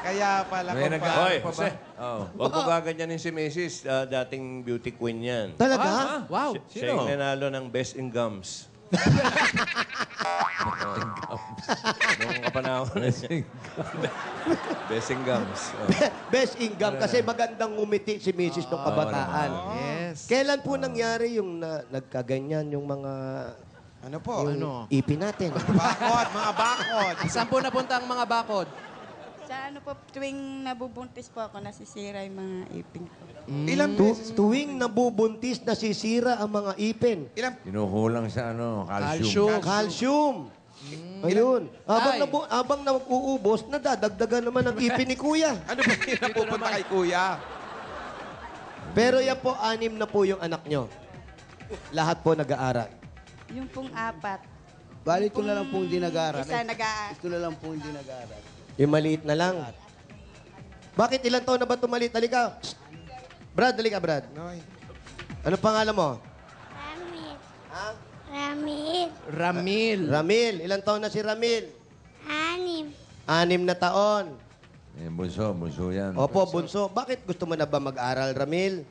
Speaker 15: Kaya pala
Speaker 1: May
Speaker 15: kung
Speaker 1: nag-
Speaker 14: Hoy,
Speaker 1: pa ba?
Speaker 14: Jose.
Speaker 1: Oo.
Speaker 14: Huwag mo gaganyanin si Mrs. Dating beauty queen yan.
Speaker 8: Talaga?
Speaker 12: Wow.
Speaker 14: Siya yung nanalo ng Best in Gums. Noong kapanahon na siya. Best in Gums. Oh.
Speaker 8: Best income kasi magandang ngumiti si Mrs. nung kabataan.
Speaker 12: Yes.
Speaker 8: Kailan po nangyari yung nagkaganyan yung mga
Speaker 15: Ano po?
Speaker 12: Ano?
Speaker 8: ipin natin?
Speaker 15: Bakod, mga bakod.
Speaker 12: Saan po napunta ang mga bakod?
Speaker 16: Sa ano po, tuwing nabubuntis po ako, nasisira yung mga ipin ko.
Speaker 15: Ilang beses?
Speaker 8: Tuwing nabubuntis, nasisira ang mga ipin.
Speaker 1: Kinukulang sa calcium.
Speaker 8: Calcium. Ayun.
Speaker 12: Ay.
Speaker 8: Habang nauubos, nadadagdagan naman ang ipin ni Kuya.
Speaker 15: Ano ba yung napupunta kay kuya?
Speaker 8: Pero yan po, 6 na po yung anak nyo. Lahat po nag-aaral.
Speaker 16: Yung pong 4.
Speaker 6: Bali, ito na lang po hindi nag-aaral.
Speaker 16: Isa nag-aaral.
Speaker 6: Ito na lang po hindi nag-aaral.
Speaker 8: Yung maliit na lang. Bakit ilang taon na ba ito maliit? Halika. Shh. Brad, halika, Brad. Ano pangalan mo?
Speaker 3: Ramil.
Speaker 8: Ha?
Speaker 3: Ramil.
Speaker 12: Ramil.
Speaker 8: Ramil. Ilang taon na si Ramil?
Speaker 3: 6.
Speaker 8: 6 na taon.
Speaker 1: Bunso yan.
Speaker 8: Opo, bunso. Bakit gusto mo na ba mag-aral, Ramil?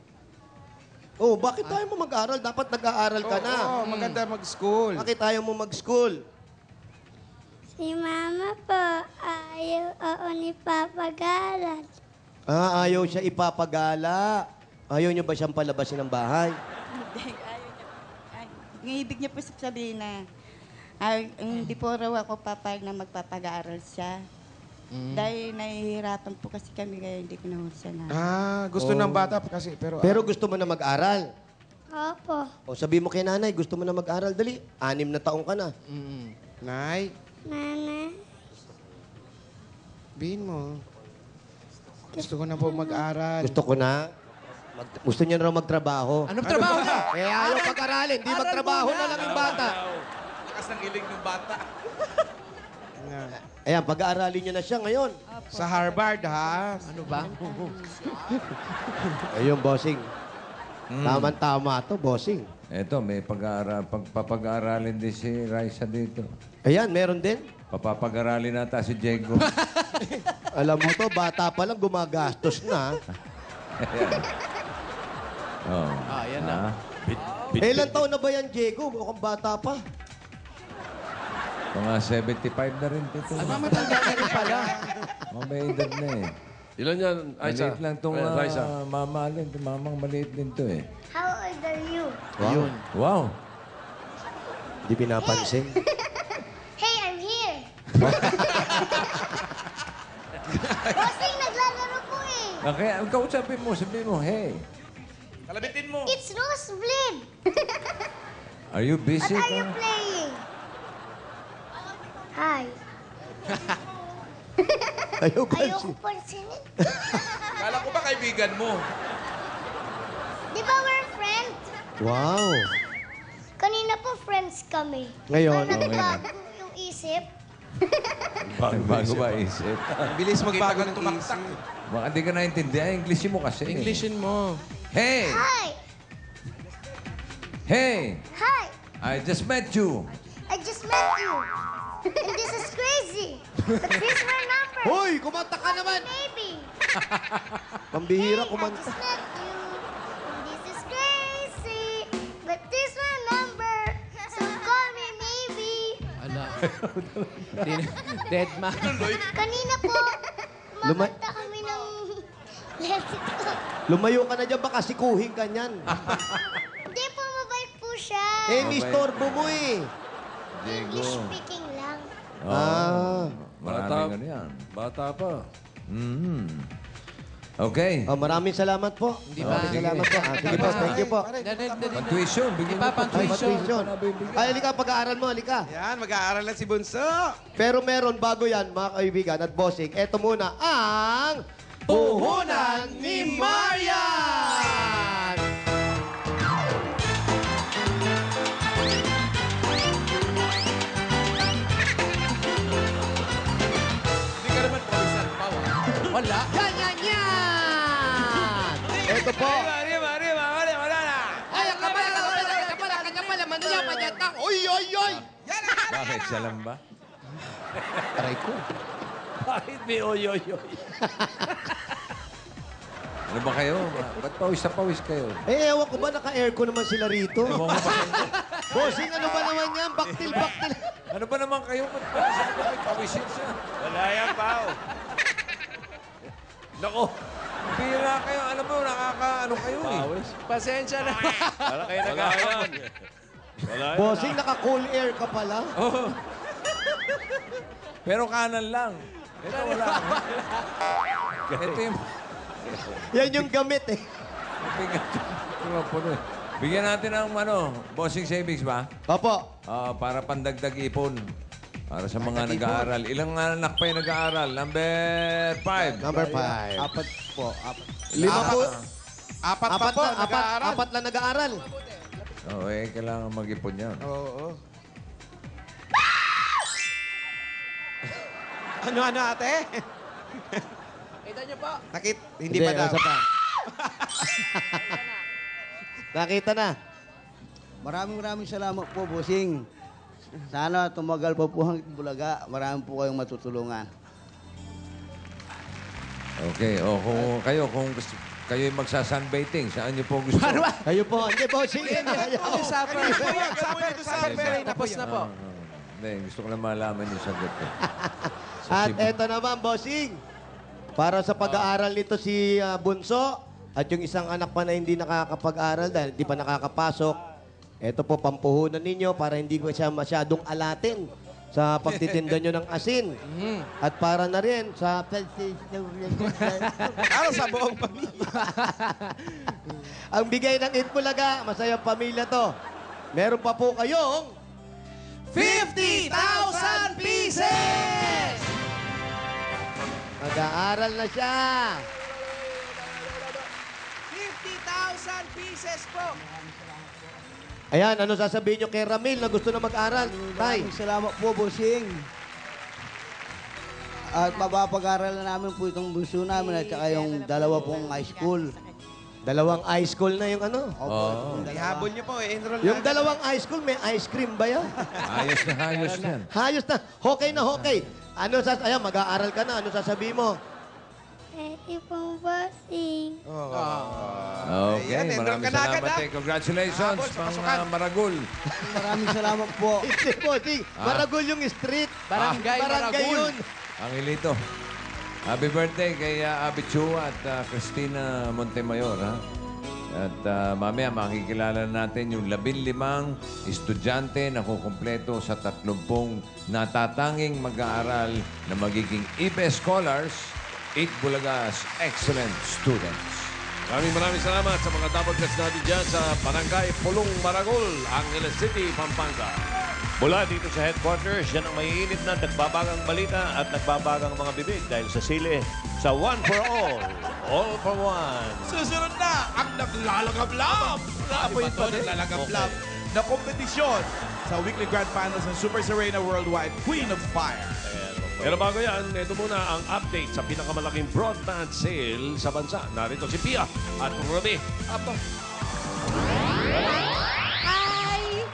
Speaker 8: Oh, bakit tayo mo mag-aral? Dapat nag-aaral ka na.
Speaker 15: Oo, maganda mag-school.
Speaker 8: Bakit tayo mo mag-school?
Speaker 3: Si Mama po, ayaw ni papagalan.
Speaker 8: Ah, ayaw siya ipapagala. Ayaw niyo ba siyang palabasin ng bahay?
Speaker 16: Hindi, ayaw niya. Ang ibig niya po sabihin na hindi po raw ako papayag na magpapag-aaral siya. Dahil nahihirapan po kasi kami kaya hindi ko na siya na.
Speaker 15: Gusto ng bata kasi
Speaker 8: Pero gusto mo na mag-aral.
Speaker 3: Opo.
Speaker 8: O sabi mo kay nanay, gusto mo na mag-aral, dali. 6 na taong ka na.
Speaker 15: Nay,
Speaker 3: Nana,
Speaker 15: bihin mo. Gusto ko na po mag-aral.
Speaker 8: Gusto ko na. Gusto niya na raw magtrabaho.
Speaker 12: Anong trabaho niya?
Speaker 8: Eh, ayaw pag-aralin. Di magtrabaho na lang yung bata.
Speaker 2: Lakas ng ilig ng bata.
Speaker 8: Ayan, pag-aaralin niya na siya ngayon.
Speaker 15: Sa Harvard, ha?
Speaker 12: Ano ba?
Speaker 8: Ayun, bossing. Tama-tama to, bossing.
Speaker 1: Eto, may pagpapag-aaralin din si Raisa dito.
Speaker 8: Ayan, meron din.
Speaker 1: Papapag-aralin nata si Diego.
Speaker 8: Alam mo to, bata pa lang gumagastos na.
Speaker 1: Oh.
Speaker 12: Yan na.
Speaker 8: Ilan taon na ba yan, Diego? Mukhang bata pa.
Speaker 1: Mga 75 na rin dito.
Speaker 12: Matanda ka rin pala.
Speaker 1: May edad na eh.
Speaker 7: Ilan yan, Aiza?
Speaker 1: Maliit lang itong
Speaker 7: Raisa.
Speaker 1: mama. Mamang maliit din to eh.
Speaker 3: how old are you?
Speaker 8: Wow.
Speaker 1: Wow.
Speaker 8: Hindi pinapansin.
Speaker 3: Hey, I'm here. Bossing, naglalaro po eh.
Speaker 1: Okay, ikaw sabihin mo, hey.
Speaker 2: Kalabitin mo.
Speaker 3: It's nosebleed.
Speaker 1: Are you busy?
Speaker 3: What are you playing? Hi.
Speaker 8: Ayaw
Speaker 3: Ayoko pansinin.
Speaker 2: Kala ko ba kaibigan mo?
Speaker 3: Di ba we're friends?
Speaker 8: Wow.
Speaker 3: Kanina po friends kami.
Speaker 8: Ngayon?
Speaker 3: Parang nagbago yung isip.
Speaker 1: Bago ba isip?
Speaker 15: Bilis magbago ng
Speaker 2: tumaktak.
Speaker 15: isip.
Speaker 1: Baka di ka naintindihan. Englishin mo kasi.
Speaker 12: Englishin mo.
Speaker 1: Hey!
Speaker 3: Hi.
Speaker 1: Hey!
Speaker 3: Hi.
Speaker 1: I just met you.
Speaker 3: I just met you. And this is crazy. But here's my number.
Speaker 8: Hoy, kumanta ka naman!
Speaker 3: Maybe.
Speaker 8: Pambihira
Speaker 3: I
Speaker 8: kumanta.
Speaker 3: just met you. And this is crazy. But this is my number. So call me maybe.
Speaker 12: Ala. Dead man.
Speaker 3: Kanina po, kumakanta kami ng Let It Go.
Speaker 8: Lumayo ka na dyan, baka sikuhin ka niyan.
Speaker 3: Hindi po, mabait po siya.
Speaker 8: Eh, mistorbo mo eh.
Speaker 3: English speaking lang.
Speaker 1: Maraming ano yan.
Speaker 7: Bata pa.
Speaker 1: Okay.
Speaker 8: Oh, maraming salamat po.
Speaker 12: Hindi ba?
Speaker 8: Maraming salamat po. Sige po, thank you po.
Speaker 1: Pang-tuition. Bigyan mo
Speaker 8: Pang-tuition. Ay, halika, pag-aaral mo, halika.
Speaker 15: Yan, mag-aaral na si Bunso.
Speaker 8: Pero meron bago yan, mga kaibigan at bossing. Ito muna ang Puhunan ni Marian!
Speaker 2: Hindi ka naman pawisan pa.
Speaker 12: Wala.
Speaker 8: Yan! Ito po.
Speaker 2: Wala na.
Speaker 8: Ay, ang kapal, mano niya, panyatang. Oy!
Speaker 1: Bakit? Siya lang ba?
Speaker 8: Aray ko.
Speaker 7: Bakit may oy?
Speaker 1: Ano ba kayo? Ba't pawis na pawis kayo?
Speaker 8: Eh, ewan ko ba, naka-aircon naman sila rito. Bossing, ano ba naman yan? Baktil.
Speaker 1: Ano ba naman kayo? Ba't pawis na kayo? Pawisin siya.
Speaker 14: Wala yan, Pao.
Speaker 1: Nako. Pira kayo. Alam mo, ano kayo eh.
Speaker 7: Pawis.
Speaker 12: Pasensya na.
Speaker 14: Wala kayo nag-aamon. Wala yan.
Speaker 8: Bossing, naka-cool air ka pala.
Speaker 1: Oo. Pero kanan lang. Ito wala. Ito yung...
Speaker 8: Yan yung gamit eh.
Speaker 1: Bigyan natin ng bossing savings ba?
Speaker 8: Opo.
Speaker 1: Para pandagdag ipon. Para sa mga nag-aaral. Ilang anak pa yung nag-aaral? Number 5.
Speaker 8: Number 5.
Speaker 6: Apat po.
Speaker 8: 5 po.
Speaker 15: Apat pa po, nag-aaral.
Speaker 8: Apat lang nag-aaral.
Speaker 1: Oo, kailangan mag-ipon yan.
Speaker 15: Oo. Ano, ate?
Speaker 12: Kita niyo po.
Speaker 15: Hindi pa daw.
Speaker 8: isa pa. Nakita na.
Speaker 6: Maraming salamat po, bossing. Sana tumagal pa po ang Bulaga. Marami po kayong matutulungan.
Speaker 1: Okay, kung gusto, kayo yung magsa-sunbathing, saan niyo po gusto?
Speaker 8: Kayo po. Hindi, bossing.
Speaker 12: Tapos na po.
Speaker 1: Hindi, gusto ko na malaman yung sagot ko.
Speaker 8: At eto naman, bossing. Para sa pag-aaral nito si Bunso at yung isang anak pa na hindi nakakapag-aral dahil hindi pa nakakapasok, eto po, pampuhunan ninyo para hindi ko siya masyadong alatin sa pagtitinda nyo ng asin. At para na rin sa...
Speaker 15: Para sa buong pamilya.
Speaker 8: Ang bigay ng Itbulaga, masayang pamilya to. Meron pa po kayong
Speaker 12: 50,000 pieces!
Speaker 8: Mag-aaral na siya.
Speaker 12: 50,000 pieces po.
Speaker 8: Ayan, ano sasabihin nyo kay Ramil na gusto na mag-aral? Tay.
Speaker 6: Maraming salamat po, bossing. At mapapag-aralan namin po itong bunso namin at saka yung dalawa pong high school.
Speaker 8: Dalawang high school na yung ano?
Speaker 15: Ihabol niyo po, enroll
Speaker 8: Yung
Speaker 15: na.
Speaker 8: dalawang high school, may ice cream ba yan?
Speaker 1: Ayos na ayos yan.
Speaker 8: Hayos na. Okay na, okay. Ano ayan, mag-aaral ka na. Ano sasabihin mo?
Speaker 3: Thank you po, bossing.
Speaker 1: Okay,
Speaker 15: Ayan, enroll
Speaker 1: maraming
Speaker 15: ka na agad,
Speaker 1: salamat. Congratulations, pang Maragul.
Speaker 6: Maraming salamat po.
Speaker 8: Hindi po, Maragul yung street.
Speaker 12: Barangay
Speaker 8: Barangay
Speaker 12: Maragul.
Speaker 8: yun.
Speaker 1: Angelito, happy birthday kay Abby Chua at Christina Montemayor. Ha? At mamaya makikilala natin yung 15 estudyante na kukumpleto sa 30 natatanging mag-aaral na magiging IBE Scholars, 8 Bulagas Excellent Students.
Speaker 7: Maraming salamat sa mga double guests natin dyan sa Barangay Pulong Maragul, Angeles City, Pampanga.
Speaker 14: Mula dito sa headquarters, yan ang maiinit na nagbabagang balita at nagbabagang mga bibig dahil sa sili sa One for All for One.
Speaker 2: Susunod na ang naglalagablab. Ako ito, naglalagablab na kompetisyon sa weekly grand finals ng Super Serena Worldwide Queen of Fire.
Speaker 7: Pero bago yan, ito muna ang update sa pinakamalaking broadband sale sa bansa. Narito si Pia at Ruby. Apo.
Speaker 5: Hi!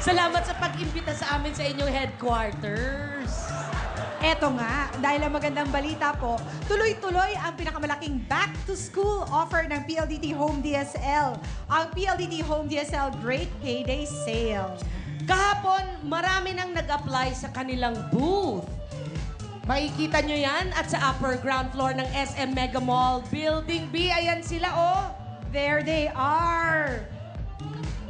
Speaker 5: Salamat sa pag-imbita sa amin sa inyong headquarters.
Speaker 17: Eto nga, dahil ang magandang balita po, tuloy-tuloy ang pinakamalaking back-to-school offer ng PLDT Home DSL. Ang PLDT Home DSL Great Payday Sale.
Speaker 5: Kahapon, marami nang nag-apply sa kanilang booth. Makikita nyo yan at sa upper ground floor ng SM Mega Mall Building B. Ayan sila, oh.
Speaker 17: There they are.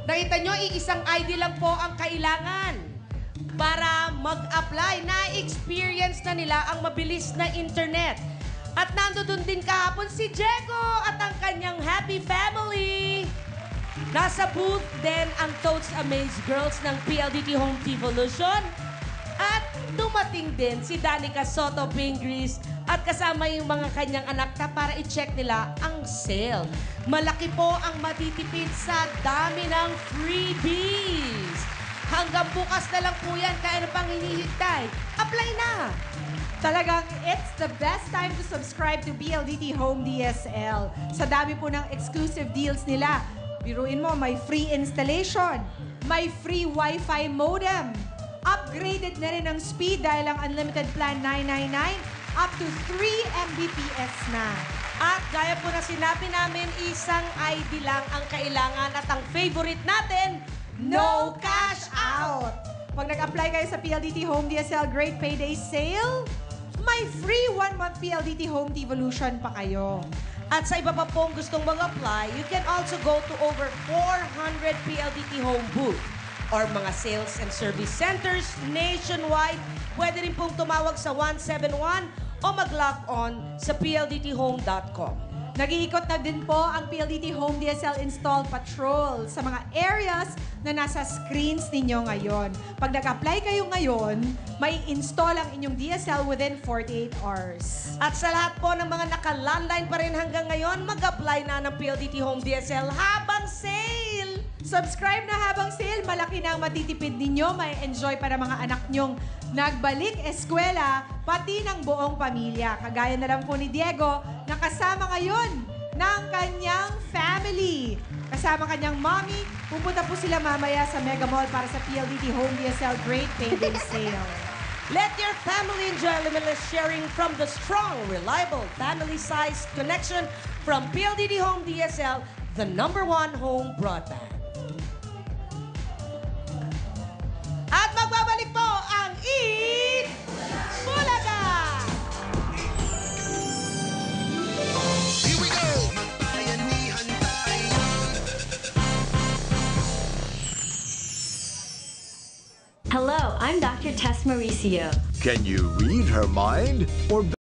Speaker 5: Nakita nyo, iisang ID lang po ang kailangan para mag-apply. Na-experience na nila ang mabilis na internet. At nandoon din kahapon si Diego at ang kanyang happy family. Nasa booth din ang Toads Amaze Girls ng PLDT Home Devolution. At dumating din si Danica Soto Pingris at kasama yung mga kanyang anak na para i-check nila ang sale. Malaki po ang matitipid sa dami ng freebies. Hanggang bukas na lang po yan, kaya ano pang hinihintay? Apply na!
Speaker 17: Talagang it's the best time to subscribe to PLDT Home DSL. Sa dami po ng exclusive deals nila. Biruin mo, may free installation, may free Wi-Fi modem, upgraded na rin ang speed dahil ang unlimited plan 999 up to 3 Mbps na.
Speaker 5: At gaya po na sinabi namin, isang ID lang ang kailangan at ang favorite natin,
Speaker 17: No cash out! Pag nag-apply kayo sa PLDT Home DSL Great Payday Sale, may free 1-month PLDT Home Devolution pa kayo.
Speaker 5: At sa iba pa pong gustong mag-apply, you can also go to over 400 PLDT Home booth or mga sales and service centers nationwide. Pwede rin pong tumawag sa 171 o mag-log on sa pldthome.com.
Speaker 17: Nag-iikot na din po ang PLDT Home DSL Install Patrol sa mga areas na nasa screens ninyo ngayon. Pag nag-apply kayo ngayon, may install ang inyong DSL within 48 hours.
Speaker 5: At sa lahat po ng mga naka-landline pa rin hanggang ngayon, mag-apply na ng PLDT Home DSL habang sale!
Speaker 17: Subscribe na habang sale, malaki na ang matitipid ninyo, may enjoy para mga anak nyong nagbalik eskwela, pati ng buong pamilya. Kagaya na lang po ni Diego, na kasama ngayon ng kanyang family. Kasama kanyang mommy, pupunta po sila mamaya sa Mega Mall para sa PLDT Home DSL Great Payday Sale.
Speaker 5: Let your family enjoy limitless sharing from the strong, reliable, family-sized connection from PLDT Home DSL, the #1 home broadband. At magbabalik po ang Eat Bulaga!
Speaker 18: Here we go! Magbayanihan tayo.
Speaker 19: Hello, I'm Dr. Tess Mauricio.
Speaker 20: Can you read her mind? Or